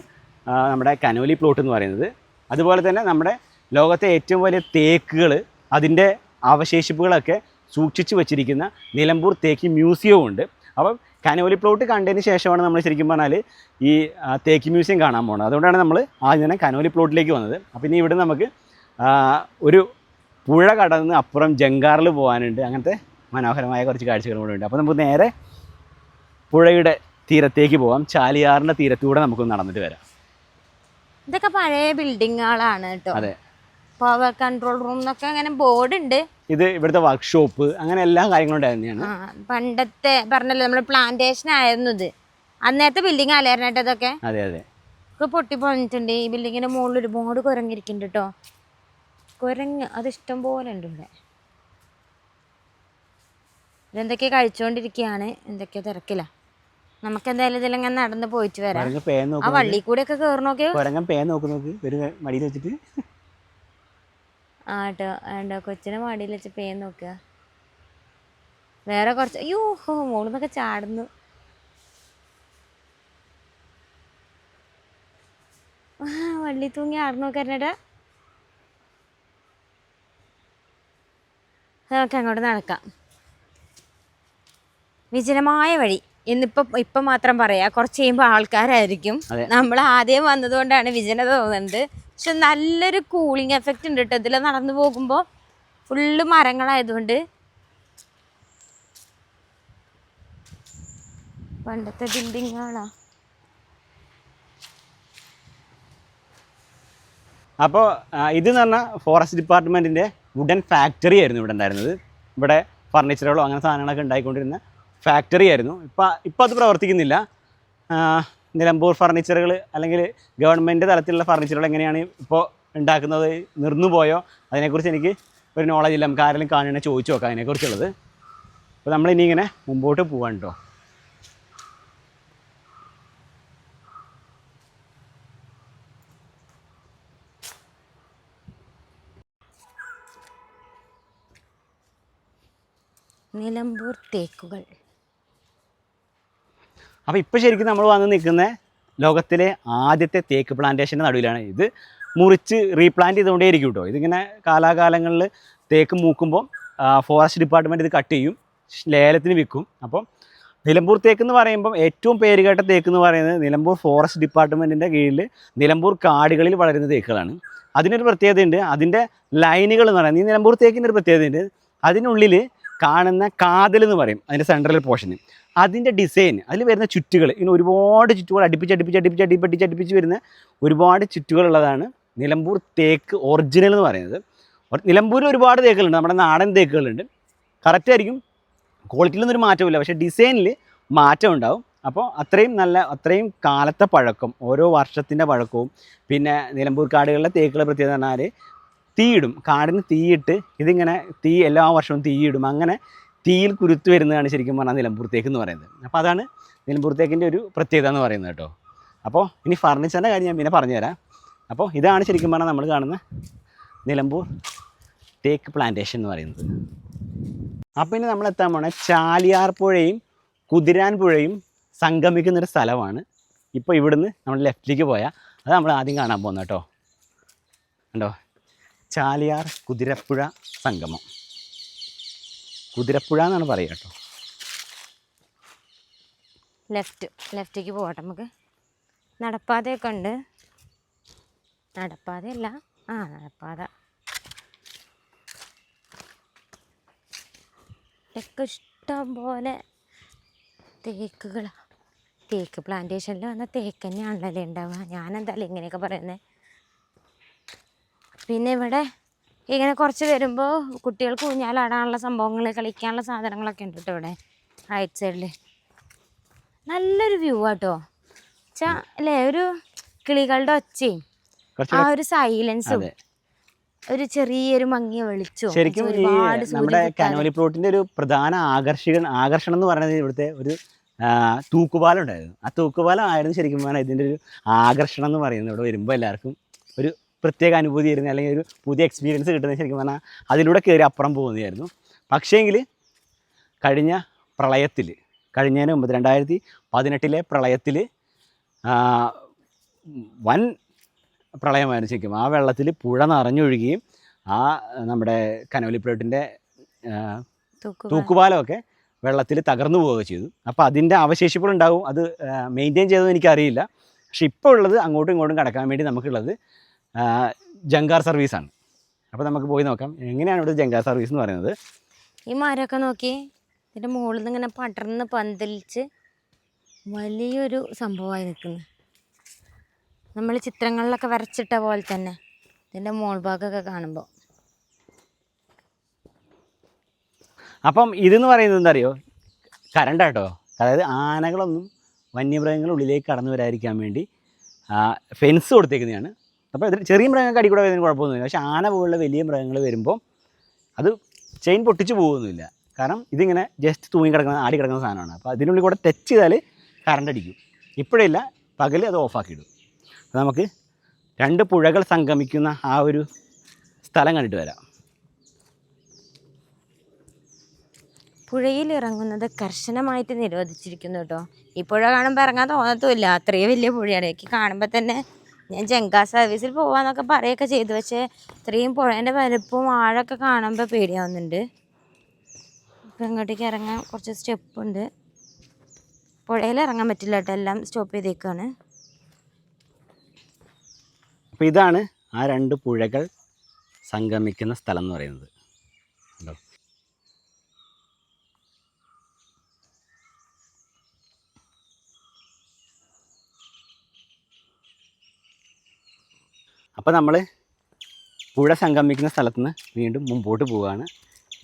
നമ്മുടെ കനോലി പ്ലോട്ട് എന്ന് പറയുന്നത്. അതുപോലെ തന്നെ നമ്മുടെ ലോകത്തെ ഏറ്റവും വലിയ തേക്കുകൾ, അതിൻ്റെ അവശേഷിപ്പുകളൊക്കെ സൂക്ഷിച്ചു വച്ചിരിക്കുന്ന നിലമ്പൂർ തേക്ക് മ്യൂസിയവും ഉണ്ട്. അപ്പം കനോലി പ്ലോട്ട് കണ്ടതിന് ശേഷമാണ് നമ്മൾ ശരിക്കും പറഞ്ഞാൽ ഈ തേക്ക് മ്യൂസിയം കാണാൻ പോകുന്നത്. അതുകൊണ്ടാണ് നമ്മൾ ആദ്യം തന്നെ കനോലി പ്ലോട്ടിലേക്ക് വന്നത്. അപ്പം ഇനി ഇവിടെ നമുക്ക് ഒരു പുഴ കടന്ന് അപ്പുറം ജങ്കാറിൽ പോകാനുണ്ട്. അങ്ങനത്തെ മനോഹരമായ കുറച്ച് കാഴ്ചകളും കൂടെ ഉണ്ട്. അപ്പോൾ നമുക്ക് നേരെ പുഴയുടെ തീരത്തേക്ക് പോകാം. ചാലിയാറിൻ്റെ തീരത്തൂടെ നമുക്കൊന്ന് നടന്നിട്ട് വരാം. ഇതൊക്കെ പഴയ ബിൽഡിങ്ങുകളാണ് കേട്ടോ. അതെ. പവർ കൺട്രോൾ റൂം എന്നൊക്കെ അങ്ങനെ ബോർഡ് ഉണ്ട്. ഇത് ഇവിടുത്തെ വർക്ക്ഷോപ്പ്, അങ്ങനെ എല്ലാ കാര്യങ്ങളും തന്നെയാണ്. പണ്ടത്തെ പറഞ്ഞല്ലോ നമ്മൾ പ്ലാന്റേഷൻ ആയിരുന്നു ഇത്. അന്നേരത്തെ ബിൽഡിംഗ് അല്ലായിരുന്നു ഇതൊക്കെ. അതെ അതെ. ഒക്കെ പൊട്ടി പൊളിഞ്ഞിട്ടുണ്ട്. ഈ ബിൽഡിങ്ങിന്റെ മുകളിൽ ഒരുപാട് കുരങ്ങിരിക്കുന്നുണ്ട് കേട്ടോ. കുരങ്ങ് അത് ഇഷ്ടം പോലെ ഉണ്ട് ഇവിടെ. ഇതെന്തൊക്കെയാ കഴിച്ചുകൊണ്ടിരിക്കുകയാണ്, എന്തൊക്കെയാ തിരക്കില്ല. നമുക്ക് എന്തായാലും ഇതിലെങ്ങനെ നടന്ന് പോയിട്ട് വരാം. ആ വള്ളി കൂടെ ഒക്കെ കയറി നോക്കിയോ. മടിയിൽ വെച്ചിട്ട് ആട്ടോ വേണ്ട, കൊച്ചിനെ മടിയിൽ വെച്ച് പേൻ നോക്കുക. വേറെ കുറച്ച് അയ്യോ മോളിന്നൊക്കെ ചാടുന്നു. വള്ളി തൂങ്ങി ആടുന്നു നോക്കാരനേട്ടാ. നമുക്ക് അങ്ങോട്ട് നടക്കാം. വിജനമായ വഴി ഇപ്പം മാത്രം പറയാ, കുറച്ച് കഴിയുമ്പോൾ ആൾക്കാരായിരിക്കും. നമ്മൾ ആദ്യം വന്നതുകൊണ്ടാണ് വിജനത തോന്നുന്നത്. പക്ഷെ നല്ലൊരു കൂളിംഗ് എഫക്റ്റ് ഉണ്ട് കേട്ടോ ഇതിൽ നടന്നു പോകുമ്പോൾ. ഫുള്ള് മരങ്ങളായതുകൊണ്ട്. പണ്ടത്തെ ബിൽഡിങ്ങുകളാ. അപ്പോൾ ഇതെന്ന് പറഞ്ഞാൽ ഫോറസ്റ്റ് ഡിപ്പാർട്ട്മെൻറ്റിൻ്റെ വുഡൻ ഫാക്ടറി ആയിരുന്നു ഇവിടെ ഉണ്ടായിരുന്നത്. ഇവിടെ ഫർണിച്ചറുകളോ അങ്ങനെ സാധനങ്ങളൊക്കെ ഉണ്ടായിക്കൊണ്ടിരുന്ന ഫാക്ടറി ആയിരുന്നു. ഇപ്പോൾ അത് പ്രവർത്തിക്കുന്നില്ല. നിലമ്പൂർ ഫർണിച്ചറുകൾ അല്ലെങ്കിൽ ഗവൺമെൻറ് തലത്തിലുള്ള ഫർണിച്ചറുകൾ എങ്ങനെയാണ് ഇപ്പോൾ ഉണ്ടാക്കുന്നത്, നിർന്നുപോയോ, അതിനെക്കുറിച്ച് എനിക്ക് ഒരു നോളജ് ഇല്ല. നമുക്ക് ആരെങ്കിലും കാണുകയാണെങ്കിൽ ചോദിച്ചു നോക്കാം അതിനെക്കുറിച്ചുള്ളത്. അപ്പോൾ നമ്മളിനി ഇങ്ങനെ മുമ്പോട്ട് പോകാൻ കേട്ടോ. നിലമ്പൂർ തേക്കുകൾ. അപ്പോൾ ഇപ്പോൾ ശരിക്കും നമ്മൾ വന്ന് നിൽക്കുന്ന ലോകത്തിലെ ആദ്യത്തെ തേക്ക് പ്ലാന്റേഷൻ്റെ നടുവിലാണ്. ഇത് മുറിച്ച് റീപ്ലാന്റ് ചെയ്തുകൊണ്ടേയിരിക്കും കേട്ടോ. ഇതിങ്ങനെ കാലാകാലങ്ങളിൽ തേക്ക് മൂക്കുമ്പോൾ ഫോറസ്റ്റ് ഡിപ്പാർട്ട്മെൻറ്റ് ഇത് കട്ട് ചെയ്യും, ലേലത്തിന് വിൽക്കും. അപ്പം നിലമ്പൂർ തേക്ക് എന്ന് പറയുമ്പം ഏറ്റവും പേരുകേട്ട തേക്ക് എന്ന് പറയുന്നത് നിലമ്പൂർ ഫോറസ്റ്റ് ഡിപ്പാർട്ട്മെൻറ്റിൻ്റെ കീഴിൽ നിലമ്പൂർ കാടുകളിൽ വളരുന്ന തേക്കുകളാണ്. അതിനൊരു പ്രത്യേകതയുണ്ട്. അതിൻ്റെ ലൈനുകൾ എന്ന് പറയുന്നത്, ഈ നിലമ്പൂർ തേക്കിൻ്റെ ഒരു പ്രത്യേകതയുണ്ട്. അതിനുള്ളിൽ കാണുന്ന കാതൽ എന്ന് പറയും, അതിൻ്റെ സെൻട്രൽ പോർഷന്. അതിൻ്റെ ഡിസൈൻ, അതിൽ വരുന്ന ചുറ്റുകൾ, ഇങ്ങനെ ഒരുപാട് ചുറ്റുകൾ അടുപ്പിച്ച് വരുന്ന ഒരുപാട് ചുറ്റുകളുള്ളതാണ് നിലമ്പൂർ തേക്ക് ഒറിജിനൽ എന്ന് പറയുന്നത്. നിലമ്പൂരിൽ ഒരുപാട് തേക്കുകളുണ്ട്, നമ്മുടെ നാടൻ തേക്കുകളുണ്ട്. കറക്റ്റായിരിക്കും, ക്വാളിറ്റിയിലൊന്നും ഒരു മാറ്റമില്ല, പക്ഷേ ഡിസൈനിൽ മാറ്റം ഉണ്ടാവും. അപ്പോൾ അത്രയും കാലത്തെ പഴക്കം, ഓരോ വർഷത്തിൻ്റെ പഴക്കവും. പിന്നെ നിലമ്പൂർ കാടുകളിലെ തേക്കുകളുടെ പ്രത്യേകത എന്ന് പറഞ്ഞാൽ തീയിടും, കാടിന് തീയിട്ട് ഇതിങ്ങനെ എല്ലാ വർഷവും തീയിടും. അങ്ങനെ തീയിൽ കുരുത്ത് വരുന്നതാണ് ശരിക്കും പറഞ്ഞാൽ നിലമ്പൂർ തേക്ക് എന്ന് പറയുന്നത്. അപ്പോൾ അതാണ് നിലമ്പൂർ തേക്കിൻ്റെ ഒരു പ്രത്യേകത എന്ന് പറയുന്നത് കേട്ടോ. അപ്പോൾ ഇനി ഫർണിച്ചറിൻ്റെ കാര്യം ഞാൻ പിന്നെ പറഞ്ഞുതരാം. അപ്പോൾ ഇതാണ് ശരിക്കും പറഞ്ഞാൽ നമ്മൾ കാണുന്ന നിലമ്പൂർ തേക്ക് പ്ലാന്റേഷൻ എന്ന് പറയുന്നത്. അപ്പോൾ ഇനി നമ്മൾ എത്താൻ പോണേ ചാലിയാർ പുഴയും കുതിരാൻ പുഴയും സംഗമിക്കുന്നൊരു സ്ഥലമാണ്. ഇപ്പോൾ ഇവിടുന്ന് നമ്മൾ ലെഫ്റ്റിലേക്ക് പോയാൽ അത് നമ്മൾ ആദ്യം കാണാൻ പോകുന്നത് കേട്ടോ. കണ്ടോ, ചാലിയാർ കുതിരപ്പുഴ സംഗമം. കുതിരപ്പുഴ എന്നാണ് പറയുക കേട്ടോ. ലെഫ്റ്റിലേക്ക് പോകട്ടെ നമുക്ക്. നടപ്പാതയൊക്കെ ഉണ്ട്. നടപ്പാതയല്ല, നടപ്പാത. ഒക്കെ ഇഷ്ടം പോലെ തേക്കുകളാണ്. തേക്ക് പ്ലാന്റേഷനിൽ വന്ന തേക്ക് തന്നെയാണല്ലോ ഉണ്ടാവുക. ഞാനെന്തായാലും ഇങ്ങനെയൊക്കെ പറയുന്നത്. പിന്നെ ഇവിടെ ഇങ്ങനെ കുറച്ച് വരുമ്പോൾ കുട്ടികൾക്ക് ഊഞ്ഞാലാടാനുള്ള സംഭവങ്ങൾ, കളിക്കാനുള്ള സാധനങ്ങളൊക്കെ ഉണ്ട് കേട്ടോ ഇവിടെ റൈറ്റ് സൈഡിൽ. നല്ലൊരു വ്യൂ ആട്ടോ. വെച്ചാൽ അല്ലേ, ഒരു കിളികളുടെ ഒച്ചയും ആ ഒരു സൈലൻസും ഒരു ചെറിയൊരു മങ്ങിയ വെളിച്ചവും. ശരിക്കും നമ്മുടെ കനോലി പ്ലോട്ടിൻ്റെ ഒരു പ്രധാന ആകർഷണം എന്ന് പറയുന്നത് ഇവിടുത്തെ ഒരു തൂക്കുപാലം ഉണ്ടായിരുന്നു. ആ തൂക്കുപാലം ആയിരുന്നു ശരിക്കും പറഞ്ഞാൽ ഇതിൻ്റെ ഒരു ആകർഷണം എന്ന് പറയുന്നത്. ഇവിടെ വരുമ്പോൾ എല്ലാവർക്കും ഒരു പ്രത്യേക അനുഭൂതി ആയിരുന്നു, അല്ലെങ്കിൽ ഒരു പുതിയ എക്സ്പീരിയൻസ് കിട്ടുന്നത് ശരിക്കും പറഞ്ഞാൽ അതിലൂടെ കയറി അപ്പുറം പോകുന്നതായിരുന്നു. പക്ഷേങ്കിൽ കഴിഞ്ഞതിന് മുമ്പ് 2018 പ്രളയത്തിൽ വൻ പ്രളയമായിരുന്നു ശരിക്കും. ആ വെള്ളത്തിൽ പുഴ നിറഞ്ഞൊഴുകുകയും നമ്മുടെ കനോലിപ്ലോട്ടിൻ്റെ തൂക്കുപാലമൊക്കെ വെള്ളത്തിൽ തകർന്നു പോവുകയൊക്കെ ചെയ്തു. അപ്പോൾ അതിൻ്റെ അവശേഷിപ്പുകളുണ്ടാവും. അത് മെയിൻറ്റെയിൻ ചെയ്തതെന്ന് എനിക്കറിയില്ല. പക്ഷെ ഇപ്പോൾ ഉള്ളത് അങ്ങോട്ടും ഇങ്ങോട്ടും കടക്കാൻ വേണ്ടി നമുക്കുള്ളത് ജങ്കാർ സർവീസാണ്. അപ്പോൾ നമുക്ക് പോയി നോക്കാം എങ്ങനെയാണ് ഇവിടെ ജങ്കാർ സർവീസ് എന്ന് പറയുന്നത്. ഈ മരമൊക്കെ നോക്കി, ഇതിൻ്റെ മുകളിൽ നിന്ന് ഇങ്ങനെ പടർന്ന് പന്തലിച്ച് വലിയൊരു സംഭവമായി നിൽക്കുന്നു. നമ്മൾ ചിത്രങ്ങളിലൊക്കെ വരച്ചിട്ട പോലെ തന്നെ ഇതിൻ്റെ മോൾഭാഗമൊക്കെ കാണുമ്പോൾ. അപ്പം ഇതെന്ന് പറയുന്നത് എന്താ അറിയോ, കരണ്ടാട്ടോ. അതായത് ആനകളൊന്നും വന്യമൃഗങ്ങൾ ഉള്ളിലേക്ക് കടന്നു വരാതിരിക്കാൻ വേണ്ടി ഫെൻസ് കൊടുത്തേക്കുന്നതാണ്. അപ്പോൾ ഇത് ചെറിയ മൃഗങ്ങൾക്ക് അടിക്കൂടെ വരുന്നതിന് കുഴപ്പമൊന്നുമില്ല. പക്ഷേ ആന പോലുള്ള വലിയ മൃഗങ്ങൾ വരുമ്പോൾ അത് ചെയിൻ പൊട്ടിച്ച് പോകുന്നില്ല. കാരണം ഇതിങ്ങനെ ജസ്റ്റ് ആടി കിടക്കുന്ന സാധനമാണ്. അപ്പോൾ അതിനുള്ളിൽ കൂടെ ടച്ച് ചെയ്താൽ കറണ്ട് അടിക്കും. ഇപ്പോഴില്ല, പകൽ അത് ഓഫാക്കിയിടും. അപ്പോൾ നമുക്ക് രണ്ട് പുഴകൾ സംഗമിക്കുന്ന ആ ഒരു സ്ഥലം കണ്ടിട്ട് വരാം. പുഴയിൽ ഇറങ്ങുന്നത് കർശനമായിട്ട് നിരോധിച്ചിരിക്കുന്നു കേട്ടോ. ഈ പുഴ കാണുമ്പോൾ ഇറങ്ങാൻ തോന്നത്തുമില്ല, അത്രയും വലിയ പുഴയാണ്. എനിക്ക് കാണുമ്പോൾ തന്നെ ഞാൻ ജങ്കാർ സർവീസിൽ പോകാമെന്നൊക്കെ പറയുകയൊക്കെ ചെയ്തു. പക്ഷേ ഇത്രയും പുഴേൻ്റെ വലുപ്പവും ആഴമൊക്കെ കാണുമ്പോൾ പേടിയാവുന്നുണ്ട്. ഇപ്പം ഇങ്ങോട്ടേക്ക് ഇറങ്ങാൻ കുറച്ച് സ്റ്റെപ്പുണ്ട്. പുഴയിൽ ഇറങ്ങാൻ പറ്റില്ല കേട്ടോ, എല്ലാം സ്റ്റോപ്പ് ചെയ്തേക്കാണ്. അപ്പോൾ ഇതാണ് ആ രണ്ട് പുഴകൾ സംഗമിക്കുന്ന സ്ഥലം എന്ന് പറയുന്നത്. ഉണ്ടോ? അപ്പോൾ നമ്മൾ പുഴ സംഗമിക്കുന്ന സ്ഥലത്ത് നിന്ന് വീണ്ടും മുമ്പോട്ട് പോവുകയാണ്.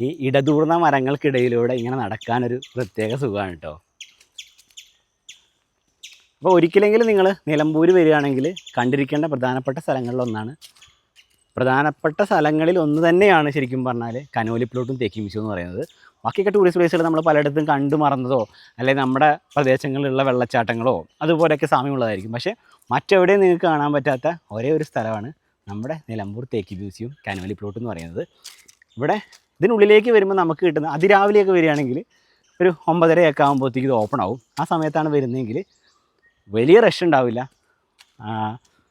ഈ ഇടതൂർന്ന മരങ്ങൾക്കിടയിലൂടെ ഇങ്ങനെ നടക്കാനൊരു പ്രത്യേക സുഖമാണ് കേട്ടോ. അപ്പോൾ ഒരിക്കലെങ്കിലും നിങ്ങൾ നിലമ്പൂർ വരികയാണെങ്കിൽ കണ്ടിരിക്കേണ്ട പ്രധാനപ്പെട്ട സ്ഥലങ്ങളിലൊന്നാണ്. പ്രധാനപ്പെട്ട സ്ഥലങ്ങളിൽ ഒന്ന് തന്നെയാണ് ശരിക്കും പറഞ്ഞാൽ കനോലി പ്ലോട്ടും തേക്ക് മ്യൂസിയം എന്ന് പറയുന്നത്. ബാക്കിയൊക്കെ ടൂറിസ്റ്റ് പ്ലേസുകൾ നമ്മൾ പലയിടത്തും കണ്ടു മറന്നതോ അല്ലെങ്കിൽ നമ്മുടെ പ്രദേശങ്ങളിലുള്ള വെള്ളച്ചാട്ടങ്ങളോ അതുപോലെയൊക്കെ സാമ്യമുള്ളതായിരിക്കും. പക്ഷേ മറ്റെവിടെയും നിങ്ങൾക്ക് കാണാൻ പറ്റാത്ത ഒരേ ഒരു സ്ഥലമാണ് നമ്മുടെ നിലമ്പൂർ തേക്ക് മ്യൂസിയം കനോലി പ്ലോട്ട് എന്ന് പറയുന്നത്. ഇവിടെ ഇതിനുള്ളിലേക്ക് വരുമ്പോൾ നമുക്ക് കിട്ടുന്ന അതിരാവിലെയൊക്കെ വരികയാണെങ്കിൽ ഒരു 9:30 ആകുമ്പോഴത്തേക്ക് ഇത് ഓപ്പൺ ആവും. ആ സമയത്താണ് വരുന്നതെങ്കിൽ വലിയ റഷ് ഉണ്ടാവില്ല,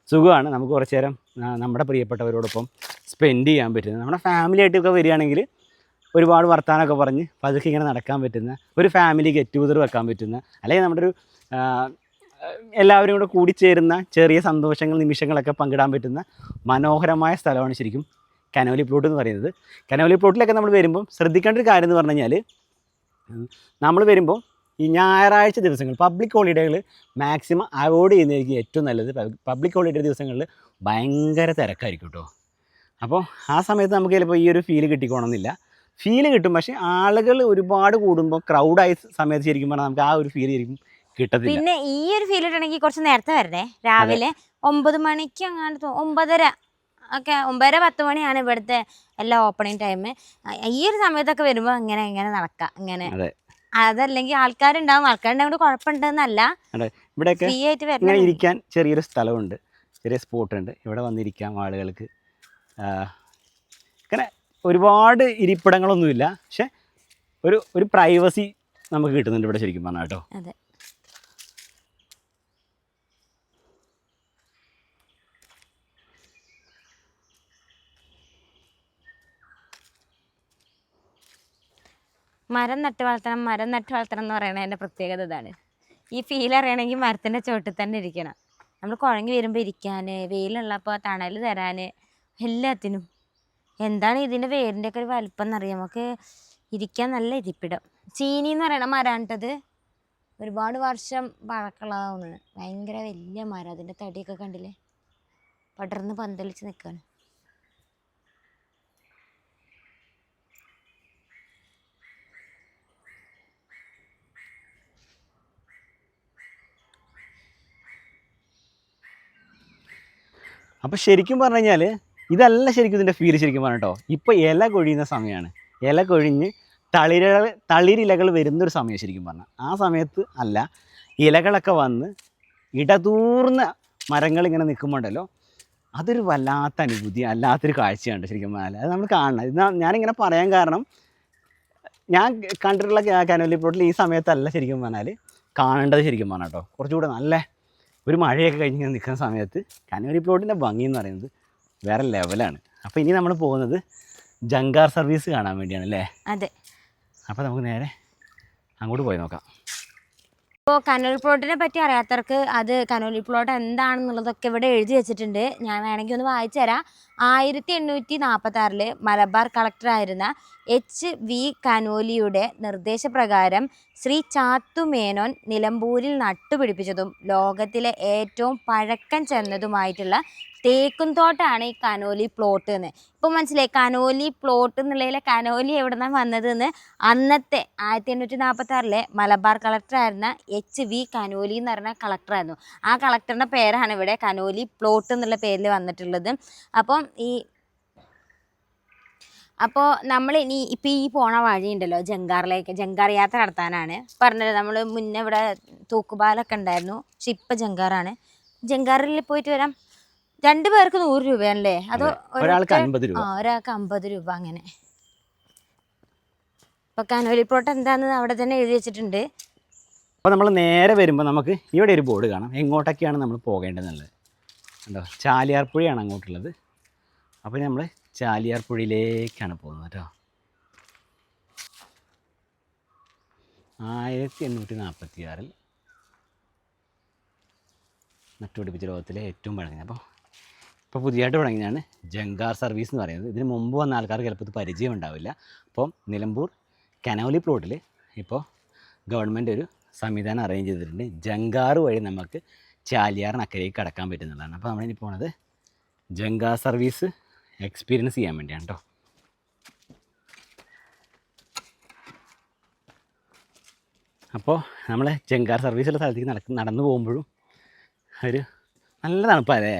സുഖമാണ്. നമുക്ക് കുറച്ച് നേരം നമ്മുടെ പ്രിയപ്പെട്ടവരോടൊപ്പം സ്പെൻഡ് ചെയ്യാൻ പറ്റുന്നത്. നമ്മുടെ ഫാമിലി ആയിട്ടൊക്കെ വരികയാണെങ്കിൽ ഒരുപാട് വർത്തമാനമൊക്കെ പറഞ്ഞ് പതുക്കെ ഇങ്ങനെ നടക്കാൻ പറ്റുന്ന, ഒരു ഫാമിലി ഗെറ്റ് ടുഗദർ വെക്കാൻ പറ്റുന്ന, അല്ലെങ്കിൽ നമ്മുടെ ഒരു എല്ലാവരും കൂടെ കൂടിച്ചേരുന്ന ചെറിയ സന്തോഷങ്ങൾ നിമിഷങ്ങളൊക്കെ പങ്കിടാൻ പറ്റുന്ന മനോഹരമായ സ്ഥലമാണ് ശരിക്കും കനോലി പ്ലോട്ട് എന്ന് പറയുന്നത്. കനോലി പ്ലോട്ടിലൊക്കെ നമ്മൾ വരുമ്പം ശ്രദ്ധിക്കേണ്ട ഒരു കാര്യം എന്ന് പറഞ്ഞു കഴിഞ്ഞാൽ, നമ്മൾ വരുമ്പോൾ ഈ ഞായറാഴ്ച ദിവസങ്ങൾ പബ്ലിക് ഹോളിഡേകൾ മാക്സിമം അവോയ്ഡ് ചെയ്യുന്നതായിരിക്കും ഏറ്റവും നല്ലത്. പബ്ലിക് ഹോളിഡേ ദിവസങ്ങളിൽ ഭയങ്കര തിരക്കായിരിക്കും കേട്ടോ. അപ്പോൾ ആ സമയത്ത് നമുക്ക് ചിലപ്പോൾ ഈ ഒരു ഫീല് കിട്ടിക്കോണമെന്നില്ല. ഫീല് കിട്ടും, പക്ഷേ ആളുകൾ ഒരുപാട് കൂടുമ്പോൾ ക്രൗഡായ സമയത്ത് ശരിക്കും പറഞ്ഞാൽ നമുക്ക് ആ ഒരു ഫീൽ ശരിക്കും കിട്ടത്തില്ല. പിന്നെ ഈ ഒരു ഫീൽ കിട്ടണമെങ്കിൽ കുറച്ച് നേരത്തെ വരണേ. രാവിലെ 9 മണിക്ക് അങ്ങാണ്ട് 9:30 ഒക്കെ 9:10 മണിയാണ് ഇവിടുത്തെ എല്ലാ ഓപ്പണിങ് ടൈം. ഈ ഒരു സമയത്തൊക്കെ വരുമ്പോൾ ഇങ്ങനെ നടക്കാം ഇങ്ങനെ. അതല്ലെങ്കിൽ ആൾക്കാരുണ്ടാവും കുഴപ്പമുണ്ടെന്നല്ല, ഇവിടെയൊക്കെ ഫ്രീ ആയിട്ട് ഇങ്ങനെ ഇരിക്കാൻ ചെറിയൊരു സ്ഥലമുണ്ട്, ചെറിയ സ്പോട്ടുണ്ട്. ഇവിടെ വന്നിരിക്കാം ആളുകൾക്ക്. ഇങ്ങനെ ഒരുപാട് ഇരിപ്പിടങ്ങളൊന്നുമില്ല, പക്ഷെ ഒരു പ്രൈവസി നമുക്ക് കിട്ടുന്നുണ്ട് ഇവിടെ ശരിക്കും പറഞ്ഞാൽ കേട്ടോ. അതെ. മരം നട്ട് വളർത്തണം എന്ന് പറയുന്നത് എൻ്റെ പ്രത്യേകത ഇതാണ്. ഈ ഫീൽ അറിയണമെങ്കിൽ മരത്തിൻ്റെ ചുവട്ടിൽ തന്നെ ഇരിക്കണം. നമ്മൾ കുഴങ്ങി വരുമ്പോൾ ഇരിക്കാൻ, വെയിലുള്ളപ്പോൾ തണൽ തരാൻ, എല്ലാത്തിനും. എന്താണ് ഇതിൻ്റെ വേരിൻ്റെയൊക്കെ ഒരു വലിപ്പം എന്നറിയാം. നമുക്ക് ഇരിക്കാൻ നല്ല ഇരിപ്പിടം. ചീനി എന്ന് പറയണ മരമാണിട്ടത്. ഒരുപാട് വർഷം പഴക്കമുള്ളതാണ്. ഭയങ്കര വലിയ മരം. അതിൻ്റെ തടിയൊക്കെ കണ്ടില്ലേ, പടർന്ന് പന്തലിച്ച് നിൽക്കുകയാണ്. അപ്പോൾ ശരിക്കും പറഞ്ഞു കഴിഞ്ഞാൽ ഇതല്ല ശരിക്കും ഇതിൻ്റെ ഫീൽ ശരിക്കും പറഞ്ഞു കേട്ടോ. ഇപ്പോൾ ഇല കൊഴിയുന്ന സമയമാണ്. ഇല കൊഴിഞ്ഞ് തളിരിലകൾ വരുന്നൊരു സമയം ശരിക്കും പറഞ്ഞാൽ. ആ സമയത്ത് അല്ല, ഇലകളൊക്കെ വന്ന് ഇടതൂർന്ന മരങ്ങൾ ഇങ്ങനെ നിൽക്കുമ്പോണ്ടല്ലോ, അതൊരു വല്ലാത്ത അനുഭൂതി, അല്ലാത്തൊരു കാഴ്ചയാണ് ശരിക്കും പറഞ്ഞാൽ. അത് നമ്മൾ കാണണം. ഇത് ഞാനിങ്ങനെ പറയാൻ കാരണം, ഞാൻ കണ്ടിട്ടുള്ള കനോലി പ്ലോട്ടിൽ ഈ സമയത്തല്ല ശരിക്കും പറഞ്ഞാൽ കാണേണ്ടത് ശരിക്കും പറഞ്ഞാൽ കേട്ടോ. കുറച്ചുകൂടെ നല്ല ഒരു മഴയൊക്കെ കഴിഞ്ഞ് നിൽക്കുന്ന സമയത്ത് കനോലി പ്ലോട്ടിൻ്റെ ഭംഗി എന്ന് പറയുന്നത് വേറെ ലെവലാണ്. അപ്പോൾ ഇനി നമ്മൾ പോകുന്നത് ജങ്കാർ സർവീസ് കാണാൻ വേണ്ടിയാണ് അല്ലേ? അതെ. അപ്പോൾ നമുക്ക് നേരെ അങ്ങോട്ട് പോയി നോക്കാം. ഇപ്പോൾ കനോലി പ്ലോട്ടിനെ പറ്റി അറിയാത്തവർക്ക് അത് കനോലി പ്ലോട്ട് എന്താണെന്നുള്ളതൊക്കെ ഇവിടെ എഴുതി വെച്ചിട്ടുണ്ട്. ഞാൻ വേണമെങ്കിൽ ഒന്ന് വായിച്ചു തരാം. 1846 മലബാർ കളക്ടറായിരുന്ന HV കനോലിയുടെ നിർദ്ദേശപ്രകാരം ശ്രീ ചാത്തുമേനോൻ നിലമ്പൂരിൽ നട്ടുപിടിപ്പിച്ചതും ലോകത്തിലെ ഏറ്റവും പഴക്കം ചെന്നതുമായിട്ടുള്ള തേക്കുംതോട്ടാണ് ഈ കനോലി പ്ലോട്ട് എന്ന്. ഇപ്പോൾ മനസ്സിലായി കനോലി പ്ലോട്ട് എന്നുള്ളതിലെ കനോലി എവിടെ നിന്നാണ് വന്നതെന്ന്. അന്നത്തെ 1846 മലബാർ കളക്ടറായിരുന്ന HV കനോലി എന്ന് പറഞ്ഞ കളക്ടറായിരുന്നു. ആ കളക്ടറിൻ്റെ പേരാണ് ഇവിടെ കനോലി പ്ലോട്ട് എന്നുള്ള പേരിൽ വന്നിട്ടുള്ളത്. അപ്പോൾ നമ്മൾ ഇനി ഇപ്പം ഈ പോണ വഴിയുണ്ടല്ലോ, ജങ്കാർ യാത്ര നടത്താനാണ് പറഞ്ഞത്. നമ്മൾ മുന്നേ ഇവിടെ തൂക്കുപാലൊക്കെ ഉണ്ടായിരുന്നു, പക്ഷെ ഇപ്പം ജങ്കാറാണ്. ജങ്കാറിൽ പോയിട്ട് വരാം. 2 പേർക്ക് 100 രൂപയാണല്ലേ? അതോ ഒരാൾക്ക് 50 രൂപ? ഒരാൾക്ക് 50 രൂപ അങ്ങനെ. അപ്പോൾ കനോലി പ്ലോട്ട് എന്താണെന്ന് അവിടെ തന്നെ എഴുതി വെച്ചിട്ടുണ്ട്. അപ്പോൾ നമ്മൾ നേരെ വരുമ്പോൾ നമുക്ക് ഇവിടെ ഒരു ബോർഡ് കാണാം, എങ്ങോട്ടൊക്കെയാണ് നമ്മൾ പോകേണ്ടതെന്നുള്ളത്. ഉണ്ടോ? ചാലിയാർ പുഴയാണ് അങ്ങോട്ടുള്ളത്. അപ്പോൾ നമ്മൾ ചാലിയാർ പുഴയിലേക്കാണ് പോകുന്നത് കേട്ടോ. 1846 നട്ടുപിടിപ്പിച്ച ലോകത്തിലെ ഏറ്റവും പഴങ്ങിയത്. അപ്പോൾ പുതിയതായിട്ട് തുടങ്ങിയതാണ് ജങ്കാർ സർവീസ് എന്ന് പറയുന്നത്. ഇതിന് മുമ്പ് വന്ന ആൾക്കാർക്ക് ചിലപ്പോൾ ഇത് പരിചയം ഉണ്ടാവില്ല. അപ്പം നിലമ്പൂർ കനോലി പ്ലോട്ടിൽ ഇപ്പോൾ ഗവൺമെൻറ് ഒരു സംവിധാനം അറേഞ്ച് ചെയ്തിട്ടുണ്ട്. ജങ്കാർ വഴി നമുക്ക് ചാലിയാറിന് അക്കരയ്ക്ക് കടക്കാൻ പറ്റുന്നതാണ്. അപ്പോൾ നമ്മളിനി പോണത് ജങ്കാർ സർവീസ് എക്സ്പീരിയൻസ് ചെയ്യാൻ വേണ്ടിയാണ് കേട്ടോ. അപ്പോൾ നമ്മൾ ജങ്കാർ സർവീസുള്ള സ്ഥലത്തേക്ക് നടന്നു പോകുമ്പോഴും ഒരു നല്ല തണുപ്പല്ലേ,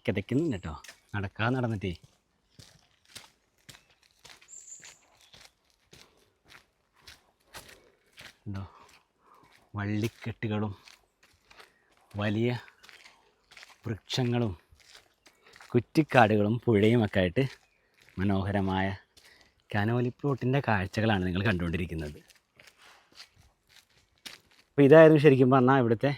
കിതയ്ക്കുന്നുണ്ട് കേട്ടോ നടക്കാതെ നടന്നിട്ടേ. ഉണ്ടോ വള്ളിക്കെട്ടുകളും വലിയ വൃക്ഷങ്ങളും കുറ്റിക്കാടുകളും പുഴയും ഒക്കെ ആയിട്ട് മനോഹരമായ കനോലി പ്ലോട്ടിൻ്റെ കാഴ്ചകളാണ് നിങ്ങൾ കണ്ടുകൊണ്ടിരിക്കുന്നത്. അപ്പോൾ ഇതായിരുന്നു ശരിക്കും പറഞ്ഞാൽ ഇവിടുത്തെ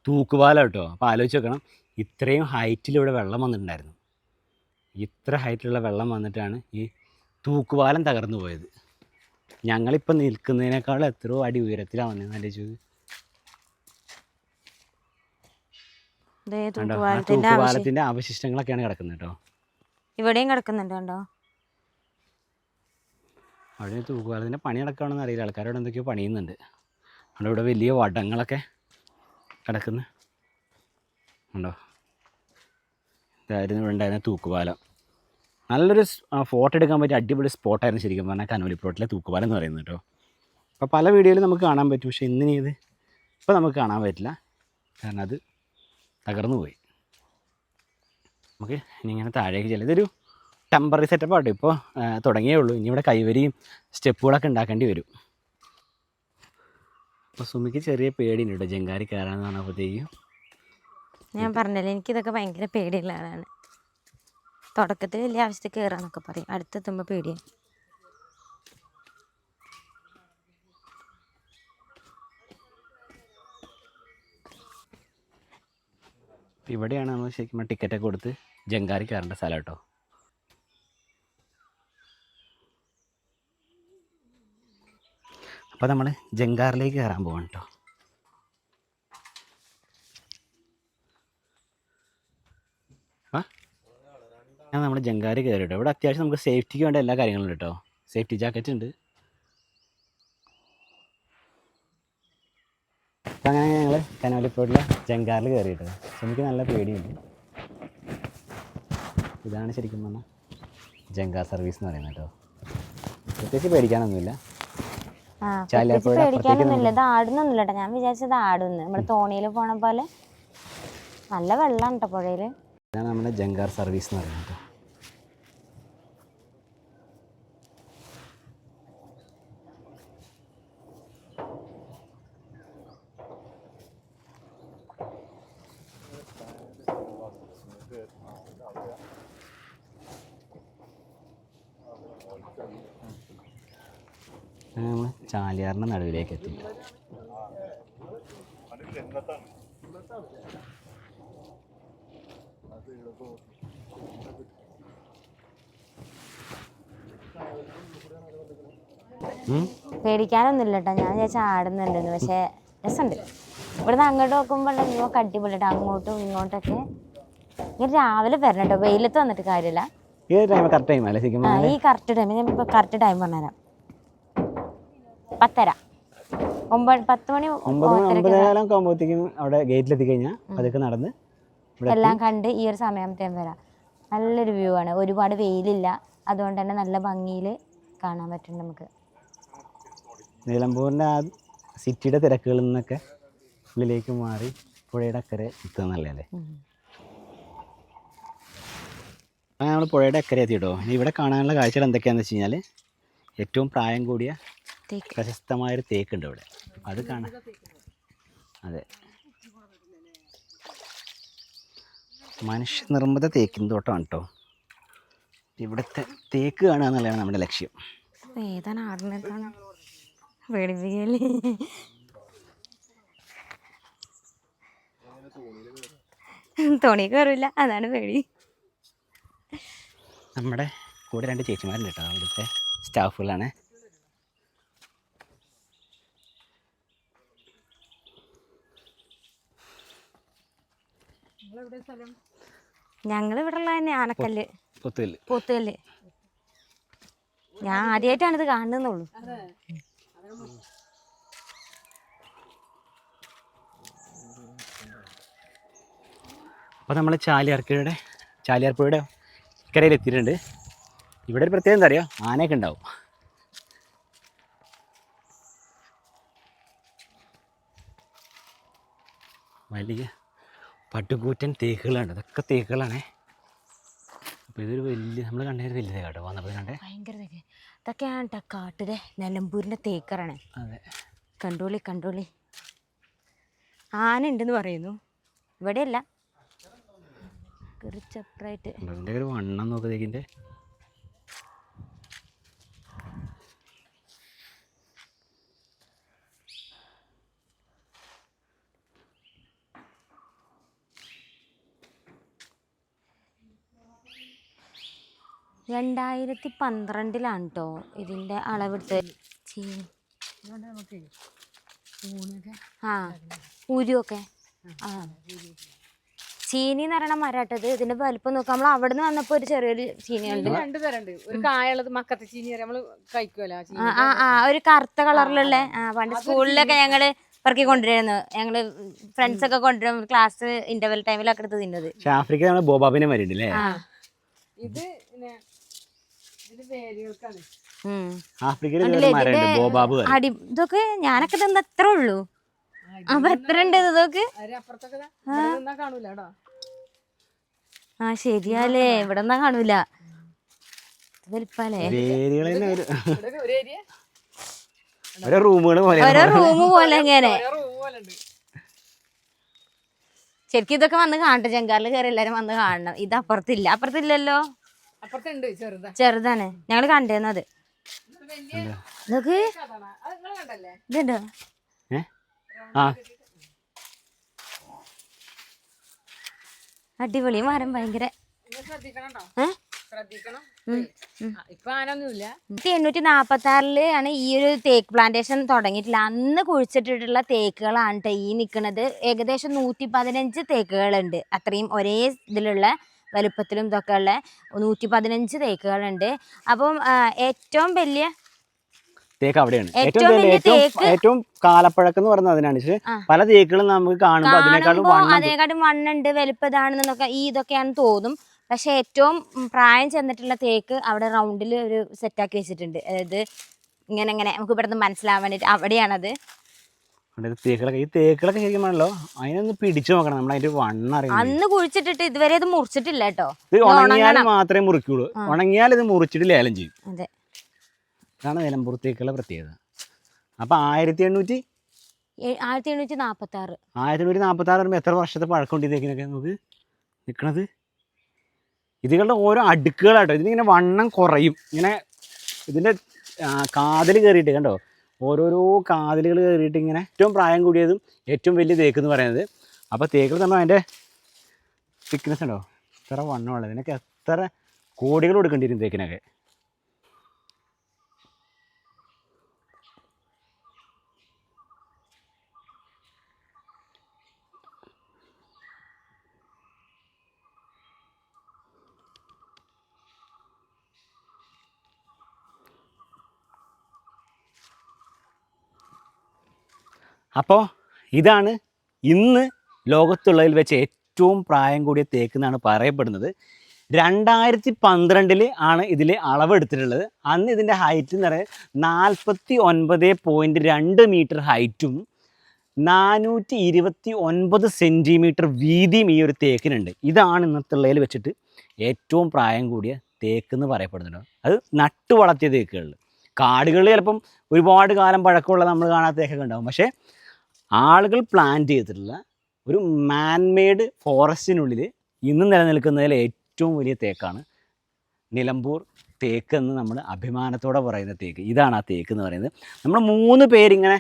തൂക്കുപാലം കേട്ടോ. അപ്പോൾ ആലോചിച്ച് നോക്കണം, ഇത്രയും ഹൈറ്റിൽ ഇവിടെ വെള്ളം വന്നിട്ടുണ്ടായിരുന്നു. ഇത്ര ഹൈറ്റിലുള്ള വെള്ളം വന്നിട്ടാണ് ഈ തൂക്കുപാലം തകർന്നു പോയത്. ഞങ്ങളിപ്പോൾ നിൽക്കുന്നതിനേക്കാൾ എത്രയോ അടി ഉയരത്തിലാണ് വന്നത്. ആലോചിച്ചത് തൂക്കുപാലത്തിൻ്റെ അവശിഷ്ടങ്ങളൊക്കെയാണ് കിടക്കുന്നത് കേട്ടോ. ഇവിടെയും കിടക്കുന്നുണ്ട് കണ്ടോ. അവിടെ തൂക്കുപാലത്തിൻ്റെ പണി നടക്കുകയാണെന്ന് അറിയില്ല, ആൾക്കാരോട് എന്തൊക്കെയോ പണിയുന്നുണ്ട്. അവിടെ ഇവിടെ വലിയ വടങ്ങളൊക്കെ കിടക്കുന്നു ഉണ്ടോ. ഇതായിരുന്നു ഇവിടെ ഉണ്ടായിരുന്ന തൂക്കുപാലം. നല്ലൊരു ഫോട്ടോ എടുക്കാൻ പറ്റിയ അടിപൊളി സ്പോട്ടായിരുന്നു ശരിക്കും പറഞ്ഞാൽ കനോലി പ്ലോട്ടിലെ തൂക്കുപാലം എന്ന് പറയുന്നത് കേട്ടോ. അപ്പോൾ പല വീഡിയോയിലും നമുക്ക് കാണാൻ പറ്റും, പക്ഷേ ഇന്നിനി ഇത് ഇപ്പോൾ നമുക്ക് കാണാൻ പറ്റില്ല, കാരണം അത് തകർന്നു പോയി. നമുക്ക് ഇനി ഇങ്ങനെ താഴേക്ക് ചെല്ലാം. ഇതൊരു ടെമ്പററി സെറ്റപ്പാട്ടോ, ഇപ്പോൾ തുടങ്ങിയേ ഉള്ളൂ. ഇനി ഇവിടെ കൈവരിയും സ്റ്റെപ്പുകളൊക്കെ ഉണ്ടാക്കേണ്ടി വരും. അപ്പോൾ സുമിക്ക് ചെറിയ പേടിയുണ്ട് കേട്ടോ ജങ്കാരി കയറാമെന്ന് പറഞ്ഞപ്പോഴത്തേക്കും. ഞാൻ പറഞ്ഞല്ലോ എനിക്കിതൊക്കെ ഭയങ്കര പേടിയുള്ള ആളാണ്. തുടക്കത്തിൽ വലിയ ആവശ്യത്തിൽ കയറാന്നൊക്കെ പറയും, അടുത്തെത്തുമ്പോൾ പേടിയാണ്. ഇവിടെയാണ് നമ്മൾ ശരിക്കും ടിക്കറ്റൊക്കെ കൊടുത്ത് ജങ്കാരി കയറേണ്ട സ്ഥലം കേട്ടോ. അപ്പോൾ നമ്മൾ ജങ്കാറിലേക്ക് കയറാൻ പോവാണ് കേട്ടോ. ഞാൻ നമ്മൾ ജങ്കാരി കയറി കേട്ടോ. ഇവിടെ അത്യാവശ്യം നമുക്ക് സേഫ്റ്റിക്ക് വേണ്ട എല്ലാ കാര്യങ്ങളും ഉണ്ട് കേട്ടോ. സേഫ്റ്റി ജാക്കറ്റ് ഉണ്ട്. അപ്പം അങ്ങനെ ഞങ്ങൾ കനോലി പ്ലോട്ടിലെ ജങ്കാറിൽ കയറി കേട്ടോ. എനിക്ക് നല്ല പേടിയുണ്ട്. ഇതാണ് ശരിക്കും പറഞ്ഞാൽ ജങ്കാർ സർവീസ് എന്ന് പറയുന്നത് കേട്ടോ. പ്രത്യേകിച്ച് പേടിക്കാനൊന്നുമില്ല. പേടിക്കാനൊന്നുമില്ല, ഇത് ആടുന്നൊന്നുമില്ല കേട്ടോ. ഞാൻ വിചാരിച്ചത് ആടുന്നു, നമ്മുടെ തോണിയിൽ പോണ പോലെ. നല്ല വെള്ളമാണ് കേട്ടോ പുഴയിൽ. ഇതാണ് നമ്മുടെ ജങ്കാർ സർവീസ് എന്ന് പറയുന്നത് കേട്ടോ. നമ്മൾ ചാലിയാറിൻ്റെ നടുവിലേക്ക് എത്തി. പേടിക്കാനൊന്നുമില്ല കേട്ടോ. ഞാൻ വിചാരിച്ചാൽ ആടുന്നുണ്ടെന്ന്, പക്ഷേ രസമുണ്ട്. ഇവിടുന്ന് അങ്ങോട്ട് നോക്കുമ്പോൾ നമുക്ക് അടിപൊളിട്ടോ, അങ്ങോട്ടും ഇങ്ങോട്ടൊക്കെ. ഇങ്ങനെ രാവിലെ വരണം കേട്ടോ, വെയിലത്ത് വന്നിട്ട് കാര്യമില്ല. ഈ കറക്റ്റ് ടൈം ഞാൻ ഇപ്പോൾ കറക്റ്റ് ടൈം പറഞ്ഞുതരാം. 10:30 10 മണി 9:30 ആകുമ്പോഴത്തേക്കും അവിടെ ഗേറ്റിലെത്തി കഴിഞ്ഞാൽ അതൊക്കെ നടന്ന് എല്ലാം കണ്ട് ഈ ഒരു സമയത്തേം വരാം. നല്ലൊരു വ്യൂ ആണ്, ഒരുപാട് വെയിലില്ല, അതുകൊണ്ട് തന്നെ നല്ല ഭംഗിയിൽ കാണാൻ പറ്റും നമുക്ക്. നിലമ്പൂരിൻ്റെ ആ സിറ്റിയുടെ തിരക്കുകളിൽ നിന്നൊക്കെ ഉള്ളിലേക്ക് മാറി പുഴയുടെ അക്കരെ എത്തുന്നല്ലേ. അങ്ങനെ നമ്മൾ പുഴയുടെ അക്കരെ എത്തിയിട്ടോ. ഇവിടെ കാണാനുള്ള കാഴ്ചകൾ എന്തൊക്കെയാണെന്ന് വെച്ച് കഴിഞ്ഞാൽ ഏറ്റവും പ്രായം കൂടിയ പ്രശസ്തമായൊരു തേക്കുണ്ട് ഇവിടെ, അത് കാണാൻ. അതെ, മനുഷ്യനിർമ്മിത തേക്കിൻ തോട്ടമാണ് കേട്ടോ. ഇവിടുത്തെ തേക്ക് കാണുക എന്നുള്ളതാണ് നമ്മുടെ ലക്ഷ്യം. ഏതാണ് ആടുന്നതാണ് പേടിപ്പിക്കല്ലേ. തോണി കയറില്ല, അതാണ് പേടി. നമ്മുടെ കൂടെ 2 ചേച്ചിമാരുണ്ട് കേട്ടോ, അവിടുത്തെ സ്റ്റാഫുകളാണ്. ഞങ്ങളിവിടെ ഉള്ള തന്നെ ആനക്കല്ല്, പോത്തുകല്ല്. ഞാൻ ആദ്യമായിട്ടാണ് ഇത് കാണുന്നുള്ളൂ. അപ്പോൾ നമ്മൾ ചാലിയാർ പുഴയുടെ ഇക്കരയിൽ എത്തിയിട്ടുണ്ട്. ഇവിടെ ഒരു പ്രത്യേകം എന്താ അറിയോ, ആനയൊക്കെ ഉണ്ടാവും. വലിയ പട്ടുകൂറ്റൻ തേക്കുകളാണ്, ഇതൊക്കെ തേക്കുകളാണേ. അപ്പോൾ ഇതൊരു വലിയ, നമ്മൾ കണ്ടത് വലിയ തേക്കാട്ടോ വന്നപ്പോൾ കണ്ടേ, ഭയങ്കര തേക്ക്. ഇതൊക്കെയാണ് കേട്ടോ കാട്ടിലെ നിലമ്പൂരിൻ്റെ തേക്കറാണ്. അതെ, കണ്ടോളി. ആന ഉണ്ടെന്ന് പറയുന്നു, ഇവിടെയല്ല, ചെറുതായിട്ട്. ഇതിൻ്റെ ഒരു വണ്ണം നോക്ക് തേക്കിൻ്റെ. രണ്ടായിരത്തി 2012 കേട്ടോ ഇതിൻ്റെ അളവെടുത്ത്. ആ ഊരിയൊക്കെ ആ ചീനി എന്ന് പറയണ മരാട്ടത്. ഇതിന്റെ വലിപ്പം നോക്കാം. നമ്മൾ അവിടെ നിന്ന് വന്നപ്പോ ഒരു ചെറിയൊരു ചീനിയുണ്ട്. 2 തരണ്ട്. ഒരു കായുള്ളത് മക്കത്തെ ചീനി നമ്മള് കഴിക്കുമല്ലോ, ഒരു കറുത്ത കളറിലുള്ള. പണ്ട് സ്കൂളിലൊക്കെ ഞങ്ങള് പറക്കി കൊണ്ടുവരുന്നു. ഞങ്ങള് ഫ്രണ്ട്സ് ഒക്കെ കൊണ്ടുവരും, ക്ലാസ് ഇന്റർവെൽ ടൈമിലൊക്കെ എടുത്ത് തിന്നത്. ആഫ്രിക്ക നമ്മളെ ബോബാബിനെ മരിണ്ടല്ലേ. ഇത് വേരുകൾക്കാണ്. ഇതൊക്കെ ഞാനൊക്കെ തിന്ന എത്ര ഉള്ളൂ. അപ്പൊ എത്ര ഉണ്ട് ഇതൊക്കെ? ആ ശരിയാലേ, ഇവിടെ ഒന്നും കാണൂല. വലിപ്പല്ലേ ഓരോ റൂം പോലെ ഇങ്ങനെ. ശരിക്കും ഇതൊക്കെ വന്ന് കാണട്ടെ, ജങ്കാറിൽ കയറി എല്ലാരും വന്ന് കാണണം. ഇത് അപ്പുറത്തില്ലല്ലോ. ചെറുതാണ് ഞങ്ങള് കണ്ടേന്നത്. ഇതൊക്കെ ഇതുണ്ടോ? അടിപൊളി മരം, ഭയങ്കര. 1846 ആണ് ഈ ഒരു തേക്ക് പ്ലാന്റേഷൻ തുടങ്ങിയിട്ടില്ല. അന്ന് കുഴിച്ചിട്ടിട്ടുള്ള തേക്കുകളാണ് കേട്ടോ ഈ നിൽക്കുന്നത്. ഏകദേശം 115 തേക്കുകളുണ്ട്. അത്രയും ഒരേ ഇതിലുള്ള വലുപ്പത്തിലും ഇതൊക്കെ ഉള്ള 115 തേക്കുകളുണ്ട്. അപ്പം ഏറ്റവും വലിയ തേക്ക് അവിടെയാണ്. ഏറ്റവും കാലപ്പഴക്കം എന്ന് പറയുന്നത് അതിനാണ്. പല തേക്കുകളും നമുക്ക് കാണുമ്പോൾ അതിനെക്കാളും വണ്ണുണ്ട്, വലുപ്പതാണെന്നൊക്കെ ഇതൊക്കെയാണെന്ന് തോന്നും. പക്ഷെ ഏറ്റവും പ്രായം ചെന്നിട്ടുള്ള തേക്ക് അവിടെ റൗണ്ടിൽ ഒരു സെറ്റാക്കി വെച്ചിട്ടുണ്ട്. അതായത് ഇങ്ങനെ നമുക്ക് ഇവിടെ നിന്ന് മനസ്സിലാവാൻ വേണ്ടിട്ട് അവിടെയാണത്. ഈ തേക്കുകളൊക്കെ ശരിക്കും ആണല്ലോ, അതിനൊന്ന് പിടിച്ചു നോക്കണം. നമ്മൾ അതിന്റെ വണ്ണം അന്ന് കുഴിച്ചിട്ടിട്ട് ഇതുവരെ ഇത് മുറിച്ചിട്ടില്ല കേട്ടോ. ഇത് ഉണങ്ങിയാൽ മാത്രമേ മുറിക്കുള്ളൂ. ഉണങ്ങിയാൽ ഇത് മുറിച്ചിട്ട് ലേലം ചെയ്യും. അതെ, ഇതാണ് നിലമ്പൂർ തേക്കുകളുടെ പ്രത്യേകത. അപ്പൊ 1846 എത്ര വർഷത്തെ പഴക്കമുണ്ട് ഈ തേക്കിനൊക്കെ നമുക്ക് നിൽക്കണത്. ഇതുകളുടെ ഓരോ അടുക്കുകളാട്ടോ. ഇതിനിങ്ങനെ വണ്ണം കുറയും. ഇങ്ങനെ ഇതിൻ്റെ കാതിൽ കയറിയിട്ട് കണ്ടോ, ഓരോരോ കാതിലുകൾ കയറിയിട്ട് ഇങ്ങനെ. ഏറ്റവും പ്രായം കൂടിയതും ഏറ്റവും വലിയ തേക്ക് എന്ന് പറയുന്നത്. അപ്പോൾ തേക്കുകൾ തന്നെ അതിൻ്റെ തിക്നെസ് ഉണ്ടോ, എത്ര വണ്ണമുള്ളത്. ഇതിനൊക്കെ എത്ര കോടികൾ കൊടുക്കേണ്ടി വരും തേക്കിനൊക്കെ. അപ്പോൾ ഇതാണ് ഇന്ന് ലോകത്തുള്ളതിൽ വെച്ച് ഏറ്റവും പ്രായം കൂടിയ തേക്ക് എന്നാണ് പറയപ്പെടുന്നത്. 2012 ആണ് ഇതിൽ അളവെടുത്തിട്ടുള്ളത്. അന്ന് ഇതിൻ്റെ ഹൈറ്റ് എന്ന് പറയുന്നത് 49.2 മീറ്റർ ഹൈറ്റും 429 സെൻറ്റിമീറ്റർ വീതിയും ഈ ഒരു തേക്കിനുണ്ട്. ഇതാണ് ഇന്നത്തെ ഉള്ളതിൽ വെച്ചിട്ട് ഏറ്റവും പ്രായം കൂടിയ തേക്ക് എന്ന് പറയപ്പെടുന്നുണ്ട്. അത് നട്ടു വളർത്തിയ തേക്കുകളിൽ. കാടുകളിൽ ചിലപ്പം ഒരുപാട് കാലം പഴക്കമുള്ള നമ്മൾ കാണാത്ത തേക്കൊക്കെ ഉണ്ടാകും. പക്ഷേ ആളുകൾ പ്ലാന്റ് ചെയ്തിട്ടുള്ള ഒരു മാൻമെയ്ഡ് ഫോറസ്റ്റിനുള്ളിൽ ഇന്ന് നിലനിൽക്കുന്നതിൽ ഏറ്റവും വലിയ തേക്കാണ് നിലമ്പൂർ തേക്ക് എന്ന് നമ്മൾ അഭിമാനത്തോടെ പറയുന്ന തേക്ക്. ഇതാണ് ആ തേക്ക് എന്ന് പറയുന്നത്. നമ്മൾ 3 പേരിങ്ങനെ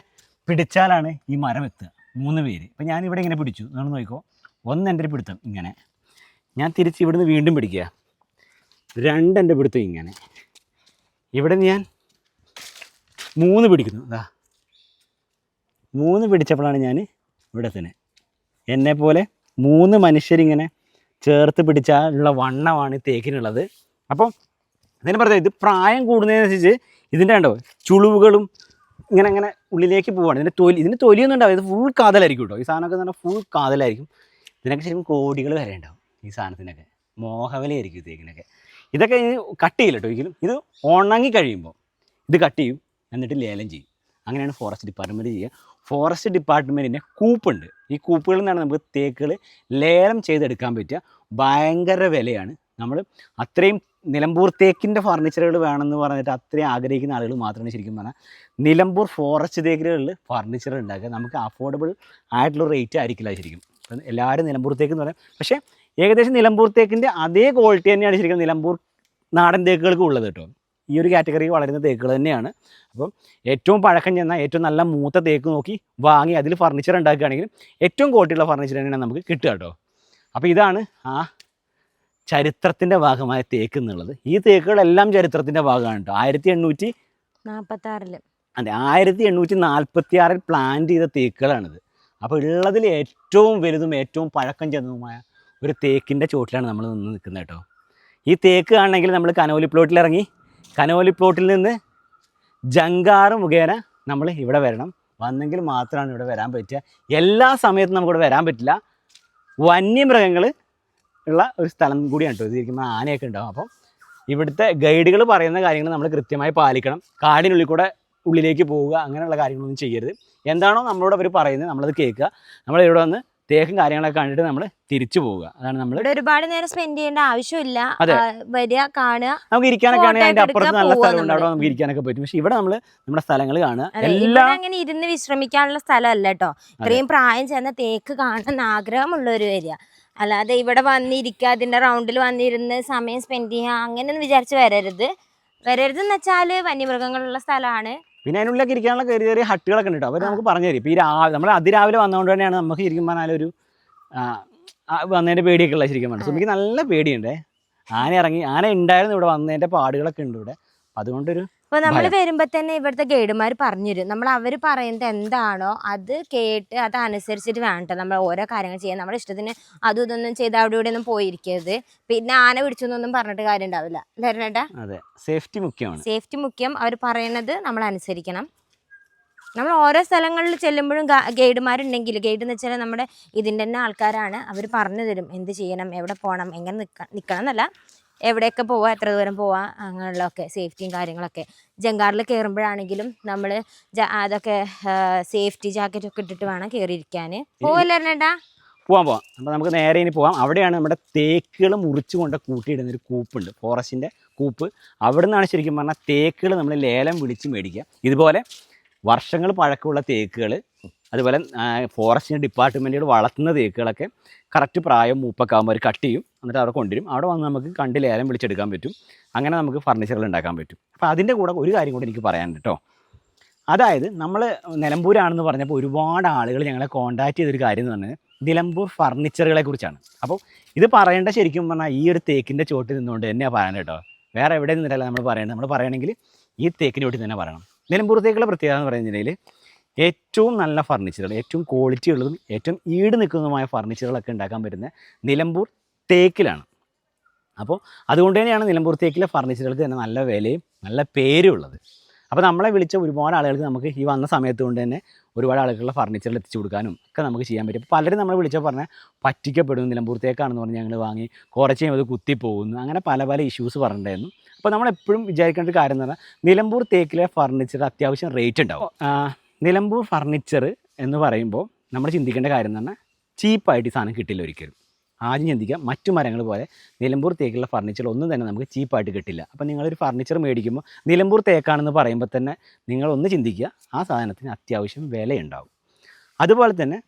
പിടിച്ചാലാണ് ഈ മരം എത്തുക. 3 പേര്. ഇപ്പം ഞാനിവിടെ ഇങ്ങനെ പിടിച്ചു, നിങ്ങൾ നോക്കിക്കോ. എൻ്റെ ഒരു പിടുത്തം ഇങ്ങനെ, ഞാൻ തിരിച്ച് ഇവിടുന്ന് വീണ്ടും പിടിക്കുക. 2 എൻ്റെ പിടുത്തം ഇങ്ങനെ, ഇവിടെ ഞാൻ 3 പിടിക്കുന്നു. അതാ 3 പിടിച്ചപ്പോഴാണ് ഞാൻ ഇവിടെ തന്നെ. എന്നെപ്പോലെ 3 മനുഷ്യരിങ്ങനെ ചേർത്ത് പിടിച്ചാലുള്ള വണ്ണമാണ് തേക്കിനുള്ളത്. അപ്പം അതിന് പറഞ്ഞാൽ ഇത് പ്രായം കൂടുന്നതിനനുസരിച്ച് ഇതിൻ്റെ കണ്ടോ ചുളിവുകളും ഇങ്ങനെ ഉള്ളിലേക്ക് പോവുകയാണ്. ഇതിൻ്റെ തൊലിയൊന്നും ഉണ്ടാവും. ഇത് ഫുൾ കാതലായിരിക്കും കേട്ടോ. ഈ സാധനമൊക്കെ എന്ന് പറഞ്ഞാൽ ഫുൾ കാതലായിരിക്കും. ഇതിനൊക്കെ ശരിക്കും കോടികൾ വരെ ഉണ്ടാവും ഈ സാധനത്തിനൊക്കെ. മോഹവിലയായിരിക്കും തേക്കിനൊക്കെ. ഇതൊക്കെ കട്ട് ചെയ്യില്ല കേട്ടോ ഒരിക്കലും. ഇത് ഉണങ്ങി കഴിയുമ്പോൾ ഇത് കട്ട് ചെയ്യും, എന്നിട്ട് ലേലം ചെയ്യും. അങ്ങനെയാണ് ഫോറസ്റ്റ് ഡിപ്പാർട്ട്മെൻറ്റ് ചെയ്യുക. ഫോറസ്റ്റ് ഡിപ്പാർട്ട്മെൻറ്റിൻ്റെ കൂപ്പുണ്ട്. ഈ കൂപ്പുകളിൽ നിന്നാണ് നമുക്ക് തേക്കുകൾ ലേലം ചെയ്തെടുക്കാൻ പറ്റുക. ഭയങ്കര വിലയാണ്. നമ്മൾ അത്രയും നിലമ്പൂർ തേക്കിൻ്റെ ഫർണിച്ചറുകൾ വേണമെന്ന് പറഞ്ഞിട്ട് അത്രയും ആഗ്രഹിക്കുന്ന ആളുകൾ മാത്രമാണ് ശരിക്കും പറഞ്ഞാൽ നിലമ്പൂർ ഫോറസ്റ്റ് തേക്കുകളിൽ ഫർണിച്ചർ ഉണ്ടാക്കുക. നമുക്ക് അഫോർഡബിൾ ആയിട്ടുള്ള റേറ്റ് ആയിരിക്കില്ല ശരിക്കും. അപ്പം എല്ലാവരും നിലമ്പൂർ തേക്ക് എന്ന് പറയാം. പക്ഷേ ഏകദേശം നിലമ്പൂർ തേക്കിൻ്റെ അതേ ക്വാളിറ്റി തന്നെയാണ് ശരിക്കും നിലമ്പൂർ നാടൻ തേക്കുകൾക്ക് ഉള്ളത് കേട്ടോ. ഈ ഒരു കാറ്റഗറി വളരുന്ന തേക്കുകൾ തന്നെയാണ്. അപ്പം ഏറ്റവും പഴക്കം ചെന്നാൽ ഏറ്റവും നല്ല മൂത്ത തേക്ക് നോക്കി വാങ്ങി അതിൽ ഫർണിച്ചർ ഉണ്ടാക്കുകയാണെങ്കിൽ ഏറ്റവും ക്വാളിറ്റിയുള്ള ഫർണിച്ചർ തന്നെയാണ് നമുക്ക് കിട്ടുക കേട്ടോ. അപ്പോൾ ഇതാണ് ആ ചരിത്രത്തിൻ്റെ ഭാഗമായ തേക്ക് എന്നുള്ളത്. ഈ തേക്കുകളെല്ലാം ചരിത്രത്തിൻ്റെ ഭാഗമാണ് കേട്ടോ. 1846 അതെ 1846 പ്ലാന്റ് ചെയ്ത തേക്കുകളാണിത്. അപ്പോൾ ഉള്ളതിൽ ഏറ്റവും വലുതും ഏറ്റവും പഴക്കം ചെന്നതുമായ ഒരു തേക്കിൻ്റെ ചോട്ടിലാണ് നമ്മൾ നിന്ന് നിൽക്കുന്നത് കേട്ടോ. ഈ തേക്ക് ആണെങ്കിൽ നമ്മൾ കനോലി പ്ലോട്ടിൽ ഇറങ്ങി കനോലി പ്ലോട്ടിൽ നിന്ന് ജങ്കാറ് മുഖേന നമ്മൾ ഇവിടെ വരണം. വന്നെങ്കിൽ മാത്രമാണ് ഇവിടെ വരാൻ പറ്റുക. എല്ലാ സമയത്തും നമുക്കിവിടെ വരാൻ പറ്റില്ല. വന്യമൃഗങ്ങൾ ഉള്ള ഒരു സ്ഥലം കൂടിയാണ് കേട്ടോ. ഇത് ഇരിക്കുമ്പോൾ ആനയൊക്കെ ഉണ്ടാകും. അപ്പം ഇവിടുത്തെ ഗൈഡുകൾ പറയുന്ന കാര്യങ്ങൾ നമ്മൾ കൃത്യമായി പാലിക്കണം. കാടിനുള്ളിൽ കൂടെ ഉള്ളിലേക്ക് പോവുക, അങ്ങനെയുള്ള കാര്യങ്ങളൊന്നും ചെയ്യരുത്. എന്താണോ നമ്മളോട് അവർ പറയുന്നത് നമ്മളത് കേൾക്കുക. നമ്മൾ ഇവിടെ വന്ന് തേക്കും കാര്യങ്ങളൊക്കെ കണ്ടിട്ട് നമ്മൾ തിരിച്ചു പോവുക. അതാണ് നമ്മൾ ഒരുപാട് നേരം സ്പെൻഡ് ചെയ്യേണ്ട ആവശ്യമില്ല. വരിക, കാണുക, നമുക്ക് ഇരിക്കാനൊക്കെ ആണെങ്കിൽ അതിന്റെ അപ്പുറത്ത് നല്ല സ്ഥലമുണ്ട്, അവിടെ നമുക്ക് ഇരിക്കാനൊക്കെ പറ്റും. പക്ഷെ ഇവിടെ നമ്മൾ നമ്മുടെ സ്ഥലങ്ങൾ കാണുക. എല്ലാം അങ്ങനെ ഇരുന്ന് വിശ്രമിക്കാനുള്ള സ്ഥലമല്ല കേട്ടോ. ഇത്രയും പ്രായം ചെന്ന തേക്ക് കാണാൻ ആഗ്രഹമുള്ളവർ വരിക. അല്ലാതെ ഇവിടെ വന്നിരിക്കുക, അതിന്റെ റൗണ്ടിൽ വന്നിരുന്ന് സമയം സ്പെൻഡ് ചെയ്യുക അങ്ങനെയൊന്നും വിചാരിച്ച് വരരുതെന്ന് വെച്ചാൽ വന്യമൃഗങ്ങളുള്ള സ്ഥലമാണ്. പിന്നെ അതിനുള്ളിലൊക്കെ ഇരിക്കാനുള്ള ചെറിയ ചെറിയ ഹട്ടുകളൊക്കെ ഉണ്ട്. അവർ നമുക്ക് പറഞ്ഞു തരും. ഇപ്പോൾ ഈ നമ്മൾ അതിരാവിലെ വന്നതുകൊണ്ട് തന്നെയാണ് നമുക്ക് ശരിക്കും പറഞ്ഞാൽ ഒരു വന്നതിൻ്റെ പേടിയൊക്കെ ഉള്ള ശരിക്കും പറഞ്ഞാൽ. എനിക്ക് നല്ല പേടിയുണ്ടേ. ആന ഉണ്ടായിരുന്നു ഇവിടെ, വന്നതിൻ്റെ പാടുകളൊക്കെ ഉണ്ട് ഇവിടെ. അതുകൊണ്ടൊരു അപ്പോൾ നമ്മൾ വരുമ്പോൾ തന്നെ ഇവിടുത്തെ ഗൈഡുമാർ പറഞ്ഞുതരും. നമ്മൾ അവർ പറയുന്നത് എന്താണോ അത് കേട്ട് അതനുസരിച്ചിട്ട് വേണ്ട നമ്മൾ ഓരോ കാര്യങ്ങൾ ചെയ്യാൻ. നമ്മുടെ ഇഷ്ടത്തിന് അതും ഇതൊന്നും ചെയ്ത് അവിടെ ഇവിടെ ഒന്നും പോയിരിക്കരുത്. പിന്നെ ആന പിടിച്ചൊന്നും പറഞ്ഞിട്ട് കാര്യം ഉണ്ടാവില്ല. അല്ലേ? അതെ, സേഫ്റ്റി മുഖ്യമാണ്. സേഫ്റ്റി മുഖ്യം. അവർ പറയുന്നത് നമ്മൾ അനുസരിക്കണം. നമ്മൾ ഓരോ സ്ഥലങ്ങളിൽ ചെല്ലുമ്പോഴും ഗൈഡുമാരുണ്ടെങ്കിൽ, ഗൈഡ് എന്ന് വെച്ചാൽ നമ്മുടെ ഇതിൻ്റെ തന്നെ ആൾക്കാരാണ്. അവർ പറഞ്ഞു തരും എന്ത് ചെയ്യണം, എവിടെ പോകണം, എങ്ങനെ നിൽക്കണം എന്നല്ല, എവിടെയൊക്കെ പോവാ, എത്ര ദൂരം പോവാ, അങ്ങനെയുള്ളതൊക്കെ സേഫ്റ്റിയും കാര്യങ്ങളൊക്കെ. ജങ്കാറിൽ കയറുമ്പോഴാണെങ്കിലും നമ്മൾ അതൊക്കെ സേഫ്റ്റി ജാക്കറ്റൊക്കെ ഇട്ടിട്ട് വേണം കയറിയിരിക്കാൻ. പോവല്ലേട്ടാ? പോവാം. അപ്പോൾ നമുക്ക് നേരെ ഇനി പോവാം. അവിടെയാണ് നമ്മുടെ തേക്കുകൾ മുറിച്ച് കൊണ്ട് കൂട്ടിയിടുന്നൊരു കൂപ്പുണ്ട്, ഫോറസ്റ്റിൻ്റെ കൂപ്പ്. അവിടെ നിന്നാണ് ശരിക്കും പറഞ്ഞാൽ തേക്കുകൾ നമ്മൾ ലേലം വിളിച്ച് മേടിക്കുക. ഇതുപോലെ വർഷങ്ങൾ പഴക്കമുള്ള തേക്കുകൾ, അതുപോലെ ഫോറസ്റ്റിൻ്റെ ഡിപ്പാർട്ട്മെൻറ്റുകൾ വളർത്തുന്ന തേക്കുകളൊക്കെ കറക്റ്റ് പ്രായം മൂപ്പൊക്കെ ആകുമ്പോൾ അവർ കട്ട് ചെയ്യും. എന്നിട്ട് അവിടെ കൊണ്ടുവരും. അവിടെ വന്ന് നമുക്ക് കണ്ട് ലേലം വിളിച്ചെടുക്കാൻ പറ്റും. അങ്ങനെ നമുക്ക് ഫർണിച്ചറുകൾ ഉണ്ടാക്കാൻ പറ്റും. അപ്പോൾ അതിൻ്റെ കൂടെ ഒരു കാര്യം കൂടെ എനിക്ക് പറയാനുണ്ട് കേട്ടോ. അതായത് നമ്മൾ നിലമ്പൂരാണെന്ന് പറഞ്ഞപ്പോൾ ഒരുപാട് ആളുകൾ ഞങ്ങളെ കോൺടാക്ട് ചെയ്തൊരു കാര്യം എന്ന് പറഞ്ഞാൽ നിലമ്പൂർ ഫർണിച്ചറുകളെ കുറിച്ചാണ്. അപ്പോൾ ഇത് പറയേണ്ട ശരിക്കും പറഞ്ഞാൽ ഈ ഒരു തേക്കിൻ്റെ ചോട്ടിൽ നിന്നുകൊണ്ട് തന്നെയാണ് പറയാൻ കേട്ടോ. വേറെ എവിടെ നിന്നിട്ടല്ല നമ്മൾ പറയേണ്ടത്. നമ്മൾ പറയണമെങ്കിൽ ഈ തേക്കിൻ്റെ ചോട്ടിൽ തന്നെ പറയണം. നിലമ്പൂർ തേക്കുകളുടെ പ്രത്യേകത എന്ന് പറയുന്നതിൽ ഏറ്റവും നല്ല ഫർണിച്ചറുകൾ, ഏറ്റവും ക്വാളിറ്റി ഉള്ളതും ഏറ്റവും ഈട് നിൽക്കുന്നതുമായ ഫർണിച്ചറുകളൊക്കെ ഉണ്ടാക്കാൻ പറ്റുന്ന നിലമ്പൂർ തേക്കിലാണ്. അപ്പോൾ അതുകൊണ്ട് തന്നെയാണ് നിലമ്പൂർ തേക്കിലെ ഫർണിച്ചറുകൾക്ക് തന്നെ നല്ല വിലയും നല്ല പേരും ഉള്ളത്. അപ്പോൾ നമ്മളെ വിളിച്ച ഒരുപാട് ആളുകൾക്ക് നമുക്ക് ഈ വന്ന സമയത്ത് കൊണ്ട് തന്നെ ഒരുപാട് ആളുകളുടെ ഫർണിച്ചറിൽ എത്തിച്ചു കൊടുക്കാനും ഒക്കെ നമുക്ക് ചെയ്യാൻ പറ്റും. അപ്പോൾ പലരും നമ്മളെ വിളിച്ചാൽ പറഞ്ഞാൽ പറ്റിക്കപ്പെടുന്നു, നിലമ്പൂർ തേക്കാണെന്ന് പറഞ്ഞ് ഞങ്ങൾ വാങ്ങി കുറച്ച് കഴിയുമ്പോൾ അത് കുത്തിപ്പോകുന്നു, അങ്ങനെ പല പല ഇഷ്യൂസ് പറഞ്ഞിട്ടുണ്ടായിരുന്നു. അപ്പോൾ നമ്മളെപ്പോഴും വിചാരിക്കേണ്ട ഒരു കാര്യം എന്ന് പറഞ്ഞാൽ നിലമ്പൂർ തേക്കിലെ ഫർണിച്ചർ അത്യാവശ്യം റേറ്റ് ഉണ്ടാവും. നിലമ്പൂർ ഫർണിച്ചർ എന്ന് പറയുമ്പോൾ നമ്മൾ ചിന്തിക്കേണ്ട കാര്യം എന്ന് പറഞ്ഞാൽ ചീപ്പായിട്ട് ഈ സാധനം കിട്ടില്ല ഒരിക്കലും. ആദ്യം ചിന്തിക്കുക, മറ്റു മരങ്ങൾ പോലെ നിലമ്പൂർ തേക്കുള്ള ഫർണിച്ചർ ഒന്നും തന്നെ നമുക്ക് ചീപ്പായിട്ട് കിട്ടില്ല. അപ്പോൾ നിങ്ങളൊരു ഫർണിച്ചർ മേടിക്കുമ്പോൾ നിലമ്പൂർ തേക്കാണെന്ന് പറയുമ്പോൾ തന്നെ നിങ്ങളൊന്ന് ചിന്തിക്കുക, ആ സാധനത്തിന് അത്യാവശ്യം വിലയുണ്ടാവും. അതുപോലെ തന്നെ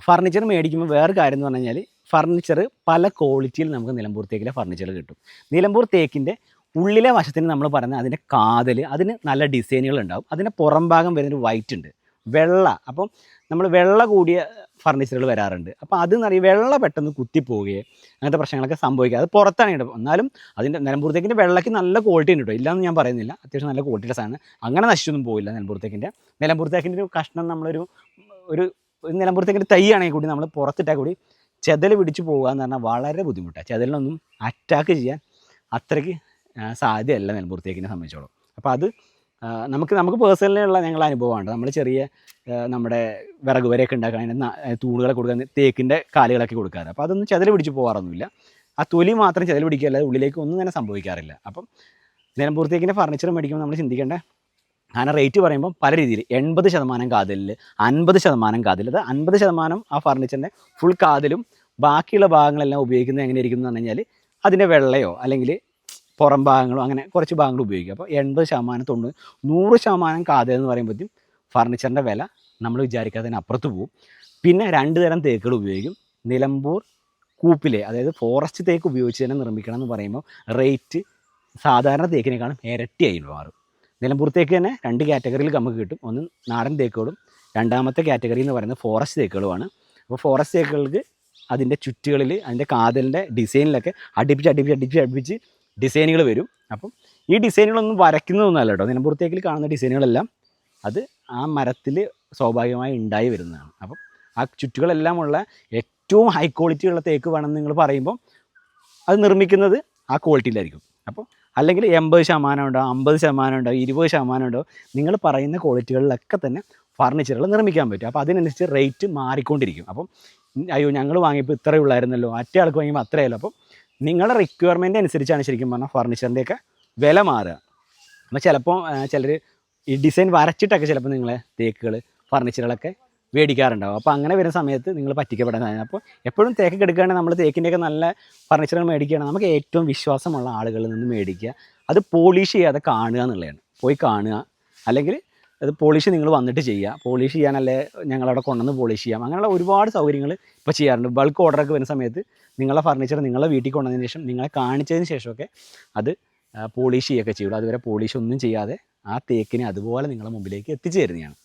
ഫർണിച്ചർ മേടിക്കുമ്പോൾ വേറെ കാര്യം എന്ന് പറഞ്ഞു കഴിഞ്ഞാൽ ഫർണിച്ചർ പല ക്വാളിറ്റിയിൽ നമുക്ക് നിലമ്പൂർ തേക്കിലെ ഫർണിച്ചർ കിട്ടും. നിലമ്പൂർ തേക്കിൻ്റെ ഉള്ളിലെ വശത്തിന് നമ്മൾ പറയുന്നത് അതിൻ്റെ കാതൽ, അതിന് നല്ല ഡിസൈനുകൾ ഉണ്ടാവും. അതിൻ്റെ പുറം ഭാഗം വരുന്നൊരു വൈറ്റ് ഉണ്ട്, വെള്ള. അപ്പം നമ്മൾ വെള്ള കൂടിയ ഫർണിച്ചറുകൾ വരാറുണ്ട്. അപ്പോൾ അതെന്ന് പറയുക വെള്ള പെട്ടെന്ന് കുത്തിപ്പോവുകയും അങ്ങനത്തെ പ്രശ്നങ്ങളൊക്കെ സംഭവിക്കുക. അത് പുറത്താണ് കേട്ടോ. എന്നാലും അതിൻ്റെ നിലമ്പൂർ തേക്കിൻ്റെ വെള്ളയ്ക്ക് നല്ല ക്വാളിറ്റി ഉണ്ട് കേട്ടോ, ഇല്ലയെന്ന് ഞാൻ പറയുന്നില്ല. അത്യാവശ്യം നല്ല ക്വാളിറ്റിയുടെ സാധനം, അങ്ങനെ നശിച്ചൊന്നും പോയില്ല നിലമ്പൂർ തേക്കിൻ്റെ. നിലമ്പൂർ തേക്കിൻ്റെ ഒരു കഷ്ണം നമ്മളൊരു നിലമ്പൂർ തേക്കിൻ്റെ തൈയാണെങ്കിൽ കൂടി നമ്മൾ പുറത്തിട്ടാൽ കൂടി ചെതൽ പിടിച്ച് പോകുക എന്ന് പറഞ്ഞാൽ വളരെ ബുദ്ധിമുട്ടാണ്. ചെതലിനൊന്നും അറ്റാക്ക് ചെയ്യാൻ അത്രയ്ക്ക് സാധ്യമല്ല നിലമ്പൂർ തേക്കിനെ സംബന്ധിച്ചോളം. അപ്പോൾ അത് നമുക്ക് പേഴ്സണലി ഉള്ള ഞങ്ങളുടെ അനുഭവമാണ്. നമ്മൾ ചെറിയ നമ്മുടെ വിറക് വരെയൊക്കെ ഉണ്ടാക്കാൻ അതിൻ്റെ തൂണുകളൊക്കെ കൊടുക്കാൻ തേക്കിൻ്റെ കാലുകളൊക്കെ കൊടുക്കാറ്. അപ്പോൾ അതൊന്നും ചെതൽ പിടിച്ച് പോകാറൊന്നുമില്ല. ആ തൊലി മാത്രം ചെതൽ പിടിക്കുക, അല്ലാതെ ഉള്ളിലേക്ക് ഒന്നും തന്നെ സംഭവിക്കാറില്ല. അപ്പം നിലമ്പൂർ തേക്കിൻ്റെ ഫർണിച്ചർ മേടിക്കുമ്പോൾ നമ്മൾ ചിന്തിക്കേണ്ട അങ്ങനെ റേറ്റ് പറയുമ്പോൾ പല രീതിയിൽ 80% കാതലിൽ, 50% കാതൽ. അത് 50% ആ ഫർണിച്ചറിൻ്റെ ഫുൾ കാതലും ബാക്കിയുള്ള ഭാഗങ്ങളെല്ലാം ഉപയോഗിക്കുന്നത് എങ്ങനെയായിരിക്കും എന്ന് പറഞ്ഞു കഴിഞ്ഞാൽ അതിൻ്റെ വെള്ളയോ അല്ലെങ്കിൽ പുറം ഭാഗങ്ങളോ അങ്ങനെ കുറച്ച് ഭാഗങ്ങൾ ഉപയോഗിക്കുക. അപ്പോൾ 80%, 90%, 100% കാതൽ എന്ന് പറയുമ്പോഴത്തേക്കും ഫർണിച്ചറിൻ്റെ വില നമ്മൾ വിചാരിക്കാത്തതിന് അപ്പുറത്ത് പോകും. പിന്നെ 2 തരം തേക്കുകൾ ഉപയോഗിക്കും. നിലമ്പൂർ കൂപ്പിലെ, അതായത് ഫോറസ്റ്റ് തേക്ക് ഉപയോഗിച്ച് തന്നെ നിർമ്മിക്കണം എന്ന് പറയുമ്പോൾ റേറ്റ് സാധാരണ തേക്കിനേക്കാളും ഇരട്ടിയായി മാറും. നിലമ്പൂർ തേക്ക് തന്നെ 2 കാറ്റഗറിയിൽ നമുക്ക് കിട്ടും. ഒന്ന് നാടൻ തേക്കുകളും, രണ്ടാമത്തെ കാറ്റഗറി എന്ന് പറയുന്നത് ഫോറസ്റ്റ് തേക്കുകളുമാണ്. അപ്പോൾ ഫോറസ്റ്റ് തേക്കുകൾക്ക് അതിൻ്റെ ചുറ്റുകളിൽ അതിൻ്റെ കാതലിൻ്റെ ഡിസൈനിലൊക്കെ അടുപ്പിച്ച് ഡിസൈനുകൾ വരും. അപ്പം ഈ ഡിസൈനുകളൊന്നും വരയ്ക്കുന്നതൊന്നുമല്ല കേട്ടോ. നിലമ്പൂർ തേക്കിൽ കാണുന്ന ഡിസൈനുകളെല്ലാം അത് ആ മരത്തിൽ സ്വാഭാവികമായി ഉണ്ടായി വരുന്നതാണ്. അപ്പം ആ ചുറ്റുകളെല്ലാം ഉള്ള ഏറ്റവും ഹൈ ക്വാളിറ്റി ഉള്ള തേക്ക് വേണമെന്ന് നിങ്ങൾ പറയുമ്പോൾ അത് നിർമ്മിക്കുന്നത് ആ ക്വാളിറ്റിയിലായിരിക്കും. അപ്പോൾ അല്ലെങ്കിൽ 80% ഉണ്ടോ, 50% ഉണ്ടോ, 20% ഉണ്ടോ, നിങ്ങൾ പറയുന്ന ക്വാളിറ്റികളിലൊക്കെ തന്നെ ഫർണിച്ചറുകൾ നിർമ്മിക്കാൻ പറ്റും. അപ്പോൾ അതിനനുസരിച്ച് റേറ്റ് മാറിക്കൊണ്ടിരിക്കും. അപ്പം അയ്യോ ഞങ്ങൾ വാങ്ങിയപ്പോൾ ഇത്രയേ ഉള്ളായിരുന്നല്ലോ, മറ്റേ ആൾക്ക് വാങ്ങിയപ്പോൾ അത്രയല്ലോ. അപ്പം നിങ്ങളുടെ റിക്വയർമെൻറ്റ് അനുസരിച്ചാണ് ശരിക്കും പറഞ്ഞാൽ ഫർണിച്ചറിൻ്റെയൊക്കെ വില മാറുക. അപ്പോൾ ചിലപ്പോൾ ചിലർ ഈ ഡിസൈൻ വരച്ചിട്ടൊക്കെ ചിലപ്പോൾ നിങ്ങളെ തേക്കുകൾ ഫർണിച്ചറുകളൊക്കെ മേടിക്കാറുണ്ടാവും. അപ്പോൾ അങ്ങനെ വരുന്ന സമയത്ത് നിങ്ങൾ പറ്റിക്കപ്പെടാൻ സാധ്യത. അപ്പോൾ എപ്പോഴും തേക്കൊക്കെ എടുക്കുകയാണെങ്കിൽ നമ്മൾ തേക്കിൻ്റെയൊക്കെ നല്ല ഫർണിച്ചറുകൾ മേടിക്കുകയാണെങ്കിൽ നമുക്ക് ഏറ്റവും വിശ്വാസമുള്ള ആളുകളിൽ നിന്ന് മേടിക്കുക. അത് പോളിഷ് ചെയ്യാതെ കാണുക എന്നുള്ളതാണ്. പോയി കാണുക, അല്ലെങ്കിൽ അത് പോളിഷ് നിങ്ങൾ വന്നിട്ട് ചെയ്യുക. പോളിഷ് ചെയ്യാനല്ലേ ഞങ്ങളവിടെ കൊണ്ടുവന്ന് പോളിഷ് ചെയ്യാം. അങ്ങനെയുള്ള ഒരുപാട് സൗകര്യങ്ങൾ ഇപ്പോൾ ചെയ്യാറുണ്ട്. ബൾക്ക് ഓർഡറൊക്കെ വരുന്ന സമയത്ത് നിങ്ങളുടെ ഫർണിച്ചർ നിങ്ങളുടെ വീട്ടിൽ കൊണ്ടുവന്നതിന് ശേഷം നിങ്ങളെ കാണിച്ചതിന് ശേഷമൊക്കെ അത് പോളിഷ് ചെയ്യുകയൊക്കെ ചെയ്യുള്ളൂ. അതുവരെ പോളിഷ് ഒന്നും ചെയ്യാതെ ആ തേക്കിനെ അതുപോലെ നിങ്ങളുടെ മുമ്പിലേക്ക് എത്തിച്ചു തരുന്നതാണ്.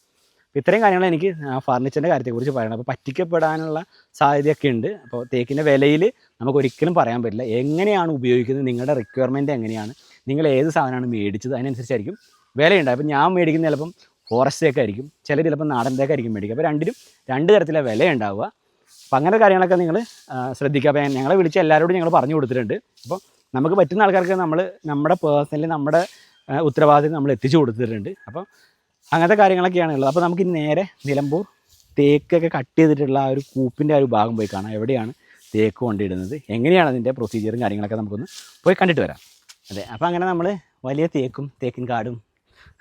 അപ്പോൾ ഇത്രയും കാര്യങ്ങൾ എനിക്ക് ഫർണിച്ചറിൻ്റെ കാര്യത്തെക്കുറിച്ച് പറയണം. അപ്പോൾ പറ്റിക്കപ്പെടാനുള്ള സാധ്യതയൊക്കെ ഉണ്ട്. അപ്പോൾ തേക്കിൻ്റെ വിലയിൽ നമുക്കൊരിക്കലും പറയാൻ പറ്റില്ല. എങ്ങനെയാണ് ഉപയോഗിക്കുന്നത്, നിങ്ങളുടെ റിക്വയർമെൻറ്റ് എങ്ങനെയാണ്, നിങ്ങൾ ഏത് സാധനമാണ് മേടിച്ചത്, അതിനനുസരിച്ചായിരിക്കും വിലയുണ്ട്. അപ്പോൾ ഞാൻ മേടിക്കുന്ന ചിലപ്പം ഫോറസ്റ്റ് തേക്കായിരിക്കും, ചിലർ ചിലപ്പോൾ നാടൻ തേക്കായിരിക്കും മേടിക്കുക. അപ്പോൾ രണ്ടിലും 2 തരത്തിലെ വില ഉണ്ടാവുക. അപ്പോൾ അങ്ങനെ കാര്യങ്ങളൊക്കെ നിങ്ങൾ ശ്രദ്ധിക്കുക. അപ്പോൾ ഞങ്ങളെ വിളിച്ച് എല്ലാവരോടും ഞങ്ങൾ പറഞ്ഞു കൊടുത്തിട്ടുണ്ട്. അപ്പോൾ നമുക്ക് പറ്റുന്ന ആൾക്കാർക്ക് നമ്മൾ നമ്മുടെ പേഴ്സണലി നമ്മുടെ ഉത്തരവാദിത്തം നമ്മൾ എത്തിച്ചു കൊടുത്തിട്ടുണ്ട്. അപ്പോൾ അങ്ങനത്തെ കാര്യങ്ങളൊക്കെയാണ് ഉള്ളത്. അപ്പോൾ നമുക്ക് നേരെ നിലമ്പൂർ തേക്കൊക്കെ കട്ട് ചെയ്തിട്ടുള്ള ആ ഒരു കൂപ്പിൻ്റെ ആ ഒരു ഭാഗം പോയി കാണാം. എവിടെയാണ് തേക്ക് കൊണ്ടിടുന്നത്, എങ്ങനെയാണ് അതിൻ്റെ പ്രൊസീജിയറും കാര്യങ്ങളൊക്കെ നമുക്കൊന്ന് പോയി കണ്ടിട്ട് വരാം. അതെ, അപ്പോൾ അങ്ങനെ നമ്മൾ വലിയ തേക്കും തേക്കിൻ കാടും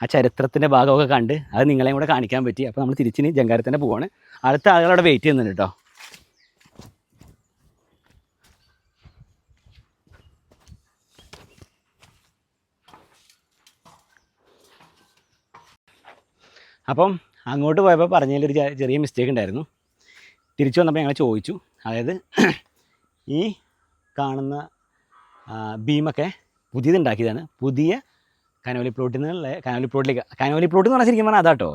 ആ ചരിത്രത്തിൻ്റെ ഭാഗമൊക്കെ കണ്ട് അത് നിങ്ങളെയും കൂടെ കാണിക്കാൻ പറ്റി. അപ്പോൾ നമ്മൾ തിരിച്ചിന് ജങ്കാരത്തിൻ്റെ പോവാണ്. അടുത്ത ആളുകളവിടെ വെയിറ്റ് ചെയ്യുന്നുണ്ട് കേട്ടോ. അപ്പം അങ്ങോട്ട് പോയപ്പോൾ പറഞ്ഞതിലൊരു ചെറിയ മിസ്റ്റേക്ക് ഉണ്ടായിരുന്നു. തിരിച്ചു വന്നപ്പോൾ ഞങ്ങൾ ചോദിച്ചു, അതായത് ഈ കാണുന്ന ബീമൊക്കെ പുതിയതുണ്ടാക്കിയതാണ്. പുതിയ കനോലി പ്ലോട്ടിൽ നിന്നുള്ള കനോലി പ്ലോട്ട് എന്ന് പറഞ്ഞാൽ ശരിക്കും പറഞ്ഞാൽ അതാട്ടോ.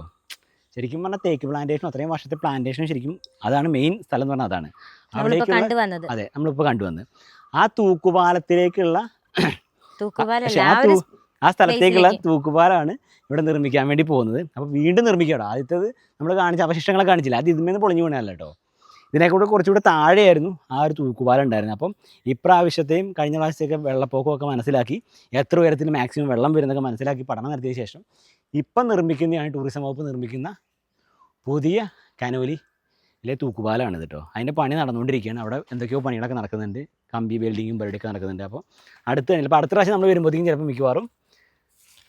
ശരിക്കും പറഞ്ഞാൽ തേക്ക് പ്ലാന്റേഷൻ, അത്രയും വർഷത്തെ പ്ലാന്റേഷൻ, ശരിക്കും അതാണ് മെയിൻ സ്ഥലം എന്ന് പറഞ്ഞാൽ അതാണ്. അവിടേക്കുള്ള അതെ നമ്മളിപ്പോൾ കണ്ടുവന്നത് ആ തൂക്കുപാലത്തിലേക്കുള്ള ആ സ്ഥലത്തേക്കുള്ള തൂക്കുപാലമാണ് ഇവിടെ നിർമ്മിക്കാൻ വേണ്ടി പോകുന്നത്. അപ്പോൾ വീണ്ടും നിർമ്മിക്കണം. ആദ്യത്തേത് നമ്മൾ കാണിച്ച അവശിഷ്ടങ്ങളെ കാണിച്ചില്ല, അത് ഇതിന്മേന്ന് പൊളിഞ്ഞു വീണതല്ല കേട്ടോ. ഇതിനെക്കൂടെ കുറച്ചുകൂടെ താഴെയായിരുന്നു ആ ഒരു തൂക്കുപാലം ഉണ്ടായിരുന്നത്. അപ്പം ഇപ്രാവശ്യത്തെയും കഴിഞ്ഞ പ്രാവശ്യത്തെയൊക്കെ വെള്ളപ്പൊക്കമൊക്കെ മനസ്സിലാക്കി എത്ര ഉയരത്തിൽ മാക്സിമം വെള്ളം വരുന്നതൊക്കെ മനസ്സിലാക്കി പഠനം നടത്തിയ ശേഷം ഇപ്പം നിർമ്മിക്കുന്നതാണ് ടൂറിസം വകുപ്പ് നിർമ്മിക്കുന്ന പുതിയ കനോലിയിലെ തൂക്കുപാലമാണ് കേട്ടോ. അതിൻ്റെ പണി നടന്നുകൊണ്ടിരിക്കുകയാണ്. അവിടെ എന്തൊക്കെയോ പണികളൊക്കെ നടക്കുന്നുണ്ട്, കമ്പി വെൽഡിങ്ങും പരിപാടിയൊക്കെ നടക്കുന്നുണ്ട്. അപ്പോൾ അടുത്ത പ്രാവശ്യം നമ്മൾ വരുമ്പോഴത്തേക്കും ചിലപ്പോൾ മിക്കവാറും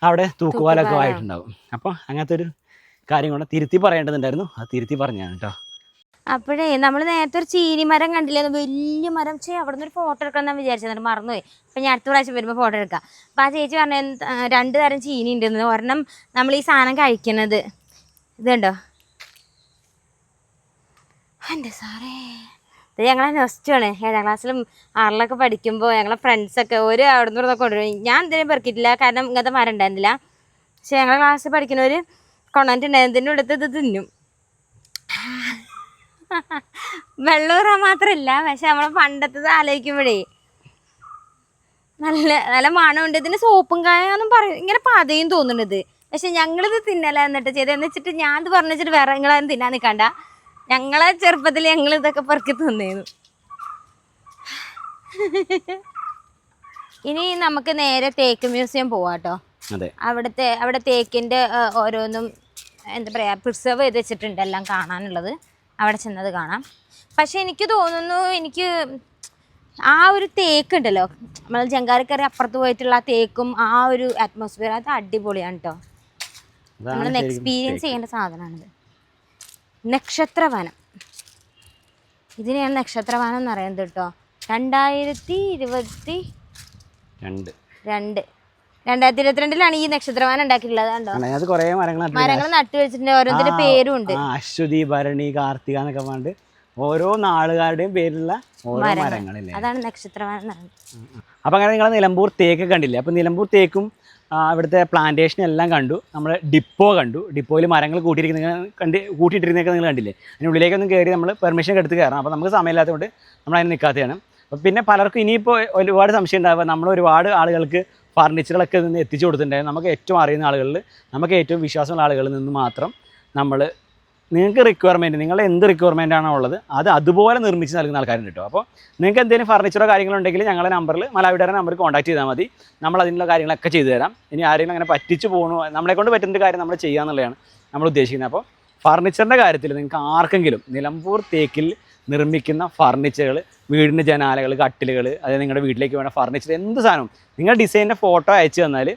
അവിടെ തൂക്കുപാലൊക്കെ ആയിട്ടുണ്ടാവും. അപ്പോൾ അങ്ങനത്തെ ഒരു കാര്യം കൊണ്ട് തിരുത്തി പറയേണ്ടതുണ്ടായിരുന്നു, അത് തിരുത്തി പറഞ്ഞാണ് കേട്ടോ. അപ്പോഴേ നമ്മൾ നേരത്തെ ഒരു ചീനി മരം കണ്ടില്ലേ, വലിയ മരം. അവിടെ നിന്ന് ഒരു ഫോട്ടോ എടുക്കണം എന്ന് വിചാരിച്ചത്, മറന്നുപോയി. അപ്പം ഞാൻ അടുത്ത പ്രാവശ്യം വരുമ്പോൾ ഫോട്ടോ എടുക്കാം. അപ്പം ആ ചേച്ചി പറഞ്ഞ 2 തരം ചീനി ഉണ്ടെന്ന്. ഒരെണ്ണം നമ്മൾ ഈ സാധനം കഴിക്കുന്നത് ഇതുണ്ടോ, എൻ്റെ സാറേ, ഇത് ഞങ്ങളെ നെക്സ്റ്റാണ്. 7ാം ക്ലാസ്സിലും 6ിലൊക്കെ പഠിക്കുമ്പോൾ ഞങ്ങളെ ഫ്രണ്ട്സൊക്കെ ഒരു അവിടെ നിന്ന് കൊണ്ടുവരും. ഞാൻ എന്തിനും പെറുക്കിയിട്ടില്ല, കാരണം ഇങ്ങനത്തെ മരം ഉണ്ടായിരുന്നില്ല. പക്ഷെ ഞങ്ങളെ ക്ലാസ്സിൽ പഠിക്കുന്നവർ കൊണ്ടുവന്നിട്ടുണ്ടായിരുന്നതിൻ്റെ ഉള്ളത്ത് ഇത് തിന്നും. വെള്ളൂറാൻ മാത്രമല്ല, പക്ഷെ നമ്മളെ പണ്ടത്തത് ആലോചിക്കുമ്പോഴേ നല്ല മണമുണ്ട്. ഇതിന് സോപ്പും കായാന്നും പറയും, ഇങ്ങനെ പതയും തോന്നുന്നത്. പക്ഷെ ഞങ്ങളിത് തിന്നല എന്നിട്ട് ചെയ്തെന്ന് വെച്ചിട്ട് ഞാൻ ഇത് പറഞ്ഞു വെച്ചിട്ട് വേറെ നിങ്ങളതും തിന്നാൻ നിൽക്കണ്ട. ഞങ്ങളെ ചെറുപ്പത്തിൽ ഞങ്ങൾ ഇതൊക്കെ പെറുക്കി തിന്നേന്നു. ഇനി നമുക്ക് നേരെ തേക്ക് മ്യൂസിയം പോവാട്ടോ. അവിടെ തേക്കിൻ്റെ ഓരോന്നും എന്താ പറയുക പ്രിസർവ് ചെയ്ത് വെച്ചിട്ടുണ്ട്, എല്ലാം കാണാനുള്ളത്. അവിടെ ചെന്നത് കാണാം. പക്ഷെ എനിക്ക് തോന്നുന്നു, എനിക്ക് ആ ഒരു തേക്ക് ഉണ്ടല്ലോ, നമ്മൾ ജങ്കാരക്കറി അപ്പുറത്ത് പോയിട്ടുള്ള ആ തേക്കും ആ ഒരു അറ്റ്മോസ്ഫിയർ അത് അടിപൊളിയാണ് കേട്ടോ. നമ്മൾ എക്സ്പീരിയൻസ് ചെയ്യേണ്ട സാധനമാണിത്. നക്ഷത്രവനം, ഇതിനെയാണ് നക്ഷത്രവനം എന്ന് പറയുന്നത് കേട്ടോ. 2022 ഈ നക്ഷത്രവനം ഉണ്ടാക്കിയിട്ടുള്ളത് കണ്ടോ. മരങ്ങൾ നട്ടു വെച്ചിട്ടുണ്ട്, ഓരോന്നിന്റെ പേരും ഉണ്ട്. അശ്വതി, ഭരണി, കാർത്തിക എന്നൊക്കെ പറഞ്ഞിട്ട് ഓരോ നാളുകാരുടെയും പേരിലുള്ള ഓരോ മരങ്ങളില്ലേ, അതാണ് നക്ഷത്രവനം എന്ന് പറയുന്നത്. അപ്പം അങ്ങനെ നിങ്ങൾ നിലമ്പൂർ തേക്ക് കണ്ടില്ലേ. അപ്പം നിലമ്പൂർ തേക്കും ഇവിടുത്തെ പ്ലാന്റേഷൻ എല്ലാം കണ്ടു. നമ്മൾ ഡിപ്പോ കണ്ടു. ഡിപ്പോയിൽ മരങ്ങൾ കൂട്ടിയിട്ടിരുന്നൊക്കെ നിങ്ങൾ കണ്ടില്ലേ. അതിനുള്ളിലേക്കൊന്നും കയറി നമ്മൾ പെർമിഷൻ എടുത്ത് കയറണം. അപ്പോൾ നമുക്ക് സമയമില്ലാത്തതുകൊണ്ട് നമ്മൾ അതിന് നിൽക്കാത്തതാണ്. അപ്പോൾ പിന്നെ പലർക്കും ഇനിയിപ്പോൾ ഒരുപാട് സംശയം ഉണ്ടാവുക, നമ്മൾ ഒരുപാട് ആളുകൾക്ക് ഫർണിച്ചറുകളൊക്കെ നിന്ന് എത്തിച്ചു കൊടുത്തിട്ടുണ്ടായിരുന്നു. നമുക്ക് ഏറ്റവും അറിയുന്ന ആളുകളിൽ, നമുക്ക് ഏറ്റവും വിശ്വാസമുള്ള ആളുകളിൽ നിന്ന് മാത്രം നമ്മൾ നിങ്ങൾക്ക് റിക്വയർമെൻറ്റ്, നിങ്ങളുടെ എന്ത് റിക്വയർമെൻ്റ് ആണോ ഉള്ളത് അത് അതുപോലെ നിർമ്മിച്ച് നൽകുന്ന ആൾക്കാരുണ്ട് കേട്ടോ. അപ്പോൾ നിങ്ങൾക്ക് എന്തെങ്കിലും ഫർണിച്ചറോ കാര്യങ്ങളുണ്ടെങ്കിൽ ഞങ്ങളുടെ നമ്പറിൽ, മലാവിയുടെ നമ്പറിൽ കോൺടാക്ട് ചെയ്താൽ മതി. നമ്മൾ അതിനുള്ള കാര്യങ്ങളൊക്കെ ചെയ്തു തരാം. ഇനി ആരെങ്കിലും അങ്ങനെ പറ്റിച്ച് പോകണോ, നമ്മളെക്കൊണ്ട് പറ്റുന്ന കാര്യം നമ്മൾ ചെയ്യാന്നുള്ളതാണ് നമ്മൾ ഉദ്ദേശിക്കുന്നത്. അപ്പോൾ ഫർണിച്ചറിൻ്റെ കാര്യത്തിൽ നിങ്ങൾക്ക് ആർക്കെങ്കിലും നിലമ്പൂർ തേക്കിൽ നിർമ്മിക്കുന്ന ഫർണിച്ചറുകൾ, വീടിൻ്റെ ജനാലകൾ, കട്ടിലുകൾ, അതായത് നിങ്ങളുടെ വീട്ടിലേക്ക് വേണ്ട ഫർണിച്ചർ, എന്ത് സാധനവും നിങ്ങളുടെ ഡിസൈനിൻ്റെ ഫോട്ടോ അയച്ചു തന്നാൽ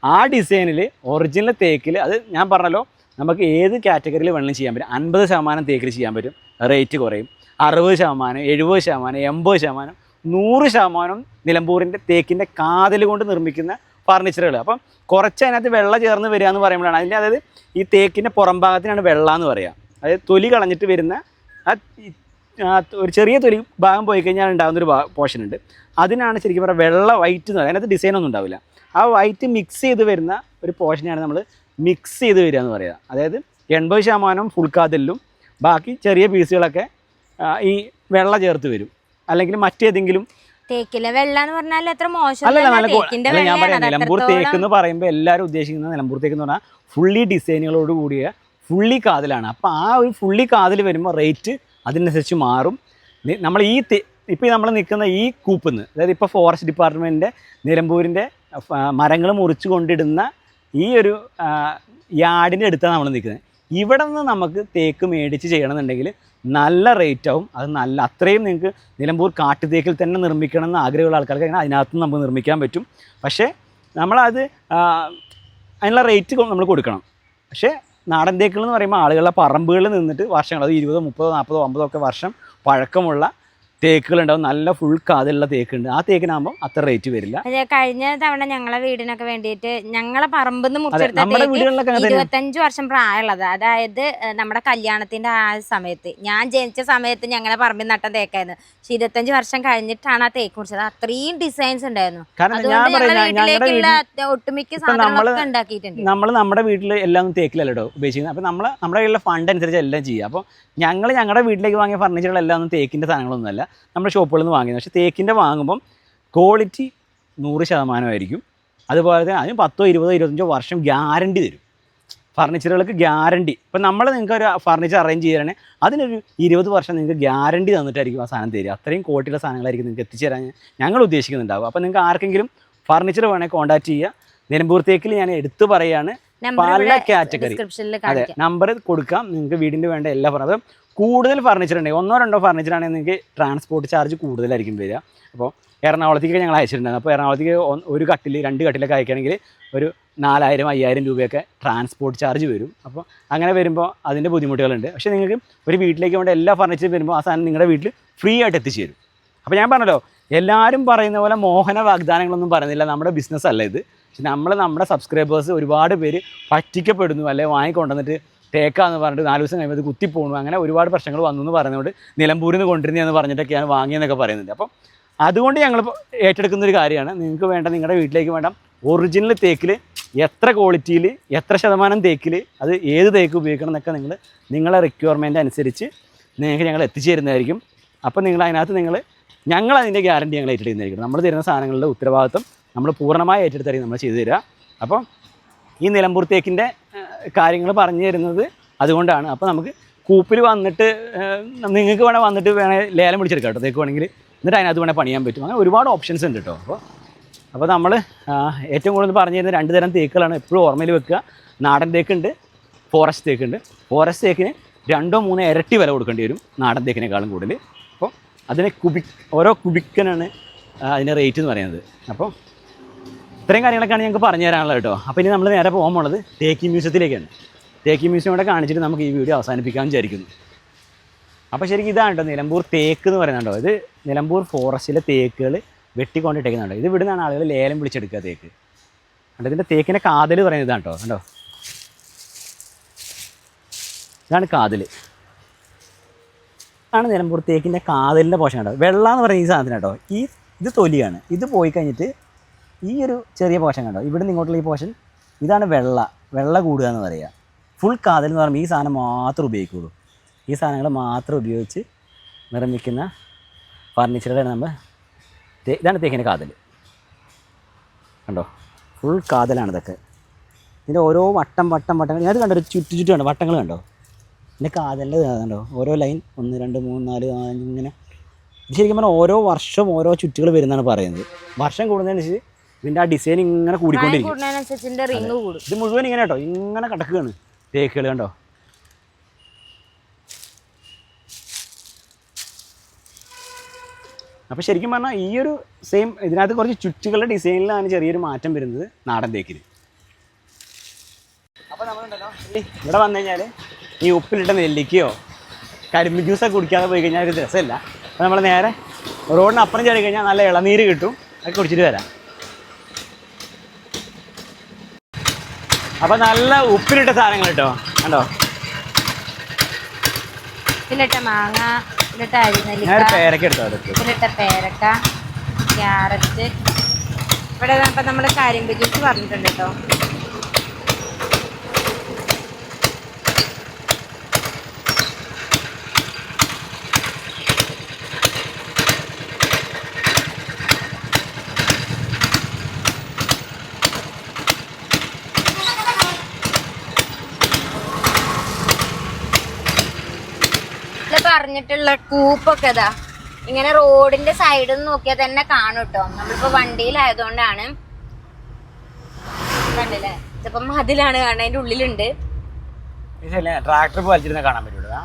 ആ ഡിസൈനിൽ ഒറിജിനൽ തേക്കിൽ, അത് ഞാൻ പറഞ്ഞല്ലോ നമുക്ക് ഏത് കാറ്റഗറിയിൽ വേണമെങ്കിലും ചെയ്യാൻ പറ്റും. 50% തേക്കിൽ ചെയ്യാൻ പറ്റും, റേറ്റ് കുറയും. 60%, 70%, 80%, 100% നിലമ്പൂരിൻ്റെ തേക്കിൻ്റെ കാതൽ കൊണ്ട് നിർമ്മിക്കുന്ന ഫർണിച്ചറുകൾ. അപ്പം കുറച്ച് അതിനകത്ത് വെള്ളം ചേർന്ന് വരിക എന്ന് പറയുമ്പോഴാണ് അതിൻ്റെ, അതായത് ഈ തേക്കിൻ്റെ പുറം ഭാഗത്തിനാണ് വെള്ളം എന്ന് പറയുക. അതായത് തൊലി കളഞ്ഞിട്ട് വരുന്ന ഒരു ചെറിയ തൊലി ഭാഗം പോയി കഴിഞ്ഞാൽ ഉണ്ടാകുന്നൊരു പോർഷൻ ഉണ്ട്. അതിനാണ് ശരിക്കും പറയുക വെള്ള വൈറ്റ് എന്ന് പറയുക. അതിനകത്ത് ഡിസൈനൊന്നും ഉണ്ടാവില്ല. ആ വൈറ്റ് മിക്സ് ചെയ്ത് വരുന്ന ഒരു പോർഷനെയാണ് നമ്മൾ മിക്സ് ചെയ്ത് വരിക എന്ന് പറയുക. അതായത് 80% ഫുൾ കാതലിലും ബാക്കി ചെറിയ പീസുകളൊക്കെ ഈ വെള്ള ചേർത്ത് വരും. അല്ലെങ്കിൽ മറ്റേതെങ്കിലും തേക്കിലെ വെള്ളം എന്ന് പറഞ്ഞാൽ അത്ര മോശം അല്ല, ഞാൻ പറയാം നിലമ്പൂർ തേക്ക് എന്ന് പറയുമ്പോൾ എല്ലാവരും ഉദ്ദേശിക്കുന്നത് നിലമ്പൂർ തേക്ക് എന്ന് പറഞ്ഞാൽ ഫുള്ളി ഡിസൈനുകളോട് കൂടിയ ഫുള്ളി കാതലാണ്. അപ്പോൾ ആ ഒരു ഫുള്ളി കാതൽ വരുമ്പോൾ റേറ്റ് അതിനനുസരിച്ച് മാറും. നമ്മൾ ഇപ്പോൾ നമ്മൾ നിൽക്കുന്ന ഈ കൂപ്പിന്ന്, അതായത് ഇപ്പോൾ ഫോറസ്റ്റ് ഡിപ്പാർട്ട്മെൻറ്റിൻ്റെ നിലമ്പൂരിൻ്റെ മരങ്ങൾ മുറിച്ച് കൊണ്ടിടുന്ന ഈ ഒരു യാർഡിൻ്റെ അടുത്താണ് നമ്മൾ നിൽക്കുന്നത്. ഇവിടെ നിന്ന് നമുക്ക് തേക്ക് മേടിച്ച് ചെയ്യണമെന്നുണ്ടെങ്കിൽ നല്ല റേറ്റ് ആവും. അത് നല്ല അത്രയും നിങ്ങൾക്ക് നിലമ്പൂർ കാട്ടുതേക്കിൽ തന്നെ നിർമ്മിക്കണം എന്ന് ആഗ്രഹമുള്ള ആൾക്കാർക്ക് അങ്ങനെ അതിനകത്ത് നമുക്ക് നിർമ്മിക്കാൻ പറ്റും. പക്ഷേ നമ്മളത് അതിനുള്ള റേറ്റ് നമ്മൾ കൊടുക്കണം. പക്ഷേ നാടൻ തേക്കുകൾ എന്ന് പറയുമ്പോൾ ആളുകളുടെ പറമ്പുകളിൽ നിന്നിട്ട് വർഷങ്ങൾ, അത് 20, 30, 40, 50 ഒക്കെ വർഷം പഴക്കമുള്ള തേക്കുകളുണ്ടാവും. നല്ല ഫുൾ കാതുള്ള തേക്കുണ്ട്. ആ തേക്കിനാകുമ്പോൾ അത്ര റേറ്റ് വരില്ല. കഴിഞ്ഞ തവണ ഞങ്ങളെ വീടിനൊക്കെ വേണ്ടിയിട്ട് ഞങ്ങളെ പറമ്പിന്ന് മുറിച്ചെടുത്ത 25 വർഷം പ്രായമുള്ളത്, അതായത് നമ്മുടെ കല്യാണത്തിന്റെ ആ സമയത്ത്, ഞാൻ ജനിച്ച സമയത്ത് ഞങ്ങളെ പറമ്പിൽ നട്ട തേക്കായിരുന്നു. 25 വർഷം കഴിഞ്ഞിട്ടാണ് ആ തേക്ക് മുറിച്ചത്. അത്രയും ഡിസൈൻസ് ഉണ്ടായിരുന്നു. ഒട്ടുമിക്ക സാധനങ്ങളൊക്കെ ഉണ്ടാക്കിയിട്ടുണ്ട്. നമ്മൾ നമ്മുടെ വീട്ടിൽ എല്ലാം തേക്കിലല്ലോ ഉപയോഗിക്കുന്നത്. അപ്പോൾ നമ്മുടെ കയ്യിലുള്ള ഫണ്ട് അനുസരിച്ച് എല്ലാം ചെയ്യുക. അപ്പോൾ ഞങ്ങളുടെ വീട്ടിലേക്ക് വാങ്ങിയ ഫർണിച്ചറുകളെല്ലാം ഒന്നും തേക്കിൻ്റെ സാധനങ്ങളൊന്നുമല്ല, നമ്മുടെ ഷോപ്പുകളിൽ നിന്ന് വാങ്ങിയത്. പക്ഷേ തേക്കിൻ്റെ വാങ്ങുമ്പം ക്വാളിറ്റി 100% ആയിരിക്കും. അതുപോലെ തന്നെ അതിന് 10, 20, 25 വർഷം ഗ്യാരണ്ടി തരും. ഫർണിച്ചറുകൾക്ക് ഗ്യാരണ്ടി. ഇപ്പം നമ്മൾ നിങ്ങൾക്ക് ഒരു ഫർണിച്ചർ അറേഞ്ച് ചെയ്യുകയാണെങ്കിൽ അതിനൊരു 20 വർഷം നിങ്ങൾക്ക് ഗ്യാരണ്ടി തന്നിട്ടായിരിക്കും ആ സാധനം തരിക. അത്രയും ക്വാളിറ്റിയുള്ള സാധനങ്ങളായിരിക്കും നിങ്ങൾക്ക് എത്തിച്ചു തരാൻ ഞങ്ങൾ ഉദ്ദേശിക്കുന്നുണ്ടാവും. അപ്പോൾ നിങ്ങൾക്ക് ആർക്കെങ്കിലും ഫർണിച്ചർ വേണമെങ്കിൽ കോൺടാക്ട് ചെയ്യുക. നിലമ്പൂർ തേക്കിൽ ഞാൻ എടുത്തു പറയുകയാണ്, പല കാറ്റഗറി, അതെ, നമ്പർ കൊടുക്കാം. നിങ്ങൾക്ക് വീടിൻ്റെ വേണ്ട എല്ലാ ഫർണിച്ചറും. കൂടുതൽ ഫർണിച്ചർ ഉണ്ടെങ്കിൽ 1 or 2 ഫർണിച്ചറാണെങ്കിൽ നിങ്ങൾക്ക് ട്രാൻസ്പോർട്ട് ചാർജ് കൂടുതലായിരിക്കും വരിക. അപ്പോൾ എറണാകുളത്തേക്ക് ഞങ്ങൾ അയച്ചിട്ടുണ്ടായിരുന്നു. അപ്പോൾ എറണാകുളത്തേക്ക് ഒരു കട്ടിൽ 2 കട്ടിലൊക്കെ അയക്കുകയാണെങ്കിൽ ഒരു 4000, 5000 രൂപയൊക്കെ ട്രാൻസ്പോർട്ട് ചാർജ് വരും. അപ്പോൾ അങ്ങനെ വരുമ്പോൾ അതിൻ്റെ ബുദ്ധിമുട്ടുകളുണ്ട്. പക്ഷേ നിങ്ങൾക്ക് ഒരു വീട്ടിലേക്ക് വേണ്ട എല്ലാ ഫർണിച്ചറും വരുമ്പോൾ ആ സാധനം നിങ്ങളുടെ വീട്ടിൽ ഫ്രീ ആയിട്ട് എത്തിച്ചു തരും. അപ്പോൾ ഞാൻ പറഞ്ഞല്ലോ, എല്ലാവരും പറയുന്ന പോലെ മോഹന വാഗ്ദാനങ്ങളൊന്നും പറയുന്നില്ല. നമ്മുടെ ബിസിനസ് അല്ല ഇത്. പക്ഷെ നമ്മുടെ സബ്സ്ക്രൈബേഴ്സ് ഒരുപാട് പേര് പറ്റിക്കപ്പെടുന്നു, അല്ലെങ്കിൽ വാങ്ങിക്കൊണ്ടുവന്നിട്ട് തേക്കാന്ന് പറഞ്ഞിട്ട് 4 ദിവസം കഴിയുമ്പോൾ അത് കുത്തിപ്പോണു, അങ്ങനെ ഒരുപാട് പ്രശ്നങ്ങൾ വന്നു എന്ന് പറയുന്നതുകൊണ്ട് നിലമ്പൂരിൽ നിന്ന് കൊണ്ടിരുന്നതെന്ന് പറഞ്ഞിട്ടൊക്കെയാണ് വാങ്ങിയെന്നൊക്കെ പറയുന്നുണ്ട്. അപ്പോൾ അതുകൊണ്ട് ഞങ്ങൾ ഏറ്റെടുക്കുന്നൊരു കാര്യമാണ്. നിങ്ങൾക്ക് വേണ്ട, നിങ്ങളുടെ വീട്ടിലേക്ക് വേണ്ട ഒറിജിനൽ തേക്കിൽ എത്ര ക്വാളിറ്റിയിൽ, എത്ര ശതമാനം തേക്കിൽ, അത് ഏത് തേക്ക് ഉപയോഗിക്കണം എന്നൊക്കെ നിങ്ങളെ റിക്വയർമെൻറ്റ് അനുസരിച്ച് നിങ്ങൾക്ക് ഞങ്ങൾ എത്തിച്ചേരുന്നതായിരിക്കും. അപ്പോൾ ഞങ്ങൾ അതിൻ്റെ ഗ്യാരണ്ടി ഞങ്ങൾ ഏറ്റെടുക്കുന്നതായിരിക്കും. നമ്മൾ തരുന്ന സാധനങ്ങളുടെ ഉത്തരവാദിത്വം നമ്മൾ പൂർണ്ണമായി ഏറ്റെടുത്തായിരിക്കും നമ്മൾ ചെയ്തു തരിക. അപ്പോൾ ഈ നിലമ്പൂർ തേക്കിൻ്റെ കാര്യങ്ങൾ പറഞ്ഞു തരുന്നത് അതുകൊണ്ടാണ്. അപ്പോൾ നമുക്ക് കൂപ്പിൽ വന്നിട്ട് നിങ്ങൾക്ക് വന്നിട്ട് ലേലം പിടിച്ചെടുക്കാം കേട്ടോ തേക്ക് വേണമെങ്കിൽ. എന്നിട്ട് അതിനകത്ത് വേണേൽ പണിയാൻ പറ്റും. അങ്ങനെ ഒരുപാട് ഓപ്ഷൻസ് ഉണ്ട് കേട്ടോ. അപ്പോൾ നമ്മൾ ഏറ്റവും കൂടുതൽ പറഞ്ഞു തരുന്ന 2 തരം തേക്കുകളാണ് എപ്പോഴും ഓർമ്മയിൽ വെക്കുക. നാടൻ തേക്കുണ്ട്, ഫോറസ്റ്റ് തേക്കുണ്ട്. ഫോറസ്റ്റ് തേക്കിന് 2 or 3 ഇരട്ടി വില കൊടുക്കേണ്ടി വരും നാടൻ തേക്കിനേക്കാളും കൂടുതൽ. അപ്പോൾ അതിന് ഓരോ കുബിക്കനാണ് അതിൻ്റെ റേറ്റ് എന്ന് പറയുന്നത്. അപ്പോൾ ഇത്രയും കാര്യങ്ങളൊക്കെയാണ് ഞങ്ങൾക്ക് പറഞ്ഞു തരാനുള്ളത് കേട്ടോ. അപ്പോൾ ഇനി നമ്മൾ നേരെ പോകാൻ പോണത് തേക്ക് മ്യൂസിയത്തിലേക്കാണ്. തേക്ക് മ്യൂസിയം കൂടെ കാണിച്ചിട്ട് നമുക്ക് ഈ വീഡിയോ അവസാനിപ്പിക്കാൻ വിചാരിക്കുന്നു. അപ്പോൾ ശരിക്കും ഇതാണ് കേട്ടോ നിലമ്പൂർ തേക്ക് എന്ന് പറയുന്നുണ്ടോ. ഇത് നിലമ്പൂർ ഫോറസ്റ്റിലെ തേക്കുകൾ വെട്ടിക്കൊണ്ടിട്ടേക്കുന്നുണ്ടോ. ഇത് ഇവിടെ നിന്നാണ് ആളുകൾ ലേലം വിളിച്ചെടുക്കുക തേക്ക്. കണ്ടോ ഇതിൻ്റെ തേക്കിൻ്റെ കാതൽ പറയുന്നത് ഇതാണ് കേട്ടോ. കണ്ടോ ഇതാണ് കാതൽ. ആണ് നിലമ്പൂർ തേക്കിൻ്റെ കാതലിൻ്റെ പോഷൻ കേട്ടോ. വെള്ള എന്ന് പറയുന്ന ഈ സാധനത്തിന് കേട്ടോ. ഇത് തൊലിയാണ്. ഇത് പോയി കഴിഞ്ഞിട്ട് ഈ ഒരു ചെറിയ പോഷൻ കണ്ടോ, ഇവിടെ നിന്ന് ഇങ്ങോട്ടുള്ള ഈ പോഷൻ ഇതാണ് വെള്ള കൂടുക എന്ന് പറയുക. ഫുൾ കാതൽ എന്ന് പറയുമ്പോൾ ഈ സാധനം മാത്രം ഉപയോഗിക്കുള്ളൂ. ഈ സാധനങ്ങൾ മാത്രം ഉപയോഗിച്ച് നിർമ്മിക്കുന്ന ഫർണിച്ചറുകളാണ് നമ്മൾ ഇതാണ് തേക്കിൻ്റെ കാതൽ. കണ്ടോ ഫുൾ കാതലാണ് ഇതൊക്കെ. ഇതിൻ്റെ ഓരോ വട്ടം ഇതിനകത്ത് കണ്ടോ ഒരു ചുറ്റു കണ്ടോ വട്ടങ്ങൾ കണ്ടോ. ഇതിൻ്റെ കാതലിൻ്റെ കണ്ടോ ഓരോ ലൈൻ 1 2 3 4 5 ഇങ്ങനെ. ഇത് ശരിക്കും പറഞ്ഞാൽ ഓരോ വർഷം ഓരോ ചുറ്റുകൾ വരുന്നതാണ് പറയുന്നത്. വർഷം കൂടുന്നതിനനുസരിച്ച് ഇതിൻ്റെ ആ ഡിസൈൻ ഇങ്ങനെ കൂടിക്കൊണ്ടിരിക്കും. ഇത് മുഴുവൻ ഇങ്ങനെ കേട്ടോ ഇങ്ങനെ കിടക്കുകയാണ് തേക്കുകൾ കണ്ടോ. അപ്പോൾ ശരിക്കും പറഞ്ഞാൽ ഈ ഒരു സെയിം ഇതിനകത്ത് കുറച്ച് ചുറ്റുകളുടെ ഡിസൈനിലാണ് ചെറിയൊരു മാറ്റം വരുന്നത് നാടൻ തേക്കിന്. അപ്പോൾ നമ്മളുണ്ടല്ലോ ഇവിടെ വന്നു കഴിഞ്ഞാൽ ഈ ഉപ്പിലിട്ട നെല്ലിക്കയോ കരിമ്പ് ജ്യൂസൊക്കെ കുടിക്കാതെ പോയി കഴിഞ്ഞാൽ ഒരു രസമില്ല. അപ്പോൾ നമ്മൾ നേരെ റോഡിന് അപ്പുറം ചെറിയ കഴിഞ്ഞാൽ നല്ല ഇളനീര് കിട്ടും, അതൊക്കെ കുടിച്ചിട്ട് വരാം. അപ്പോൾ നല്ല ഉപ്പിലിട്ട സാധനങ്ങൾ കേട്ടോ കണ്ടോ. ഉപ്പിലിട്ട മാങ്ങ, ഉപ്പിലിട്ട അരിനെല്ലിക്ക, ഞാൻ പേരക്ക എടുത്തോ. അതൊക്കെ ഉപ്പിലിട്ട പേരക്ക, ക്യാരറ്റ്. ഇവിടെ ഇപ്പം നമ്മൾ കരിമ്പ് ജ്യൂസ് പറഞ്ഞിട്ടുണ്ട് കേട്ടോ. പറഞ്ഞിട്ടുള്ള കൂപ്പൊക്കെ ഇതാ ഇങ്ങനെ റോഡിന്റെ സൈഡിൽ നിന്ന് നോക്കിയാൽ തന്നെ കാണും കേട്ടോ. നമ്മളിപ്പോ വണ്ടിയിലായതുകൊണ്ടാണ് കണ്ടില്ലേ. ഇതിപ്പോ മതിലാണ് കാണുന്നത്, അതിന്റെ ഉള്ളിലുണ്ട്. ട്രാക്ടർ വലിച്ചിരുന്ന കാണാൻ പറ്റൂല.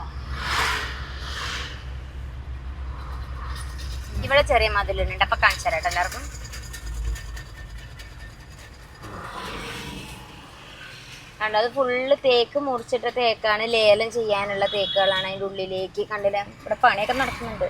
ഇവിടെ ചെറിയ മതിലുണ്ട്, അപ്പൊ കാണിച്ചു തരാട്ടോ എല്ലാവർക്കും. കണ്ടോ അത് ഫുള്ള് തേക്ക് മുറിച്ചിട്ട തേക്കാണ്, ലേലം ചെയ്യാനുള്ള തേക്കുകളാണ് അതിൻ്റെ ഉള്ളിലേക്ക്. കണ്ടില്ലേ ഇവിടെ പണിയൊക്കെ നടക്കുന്നുണ്ട്.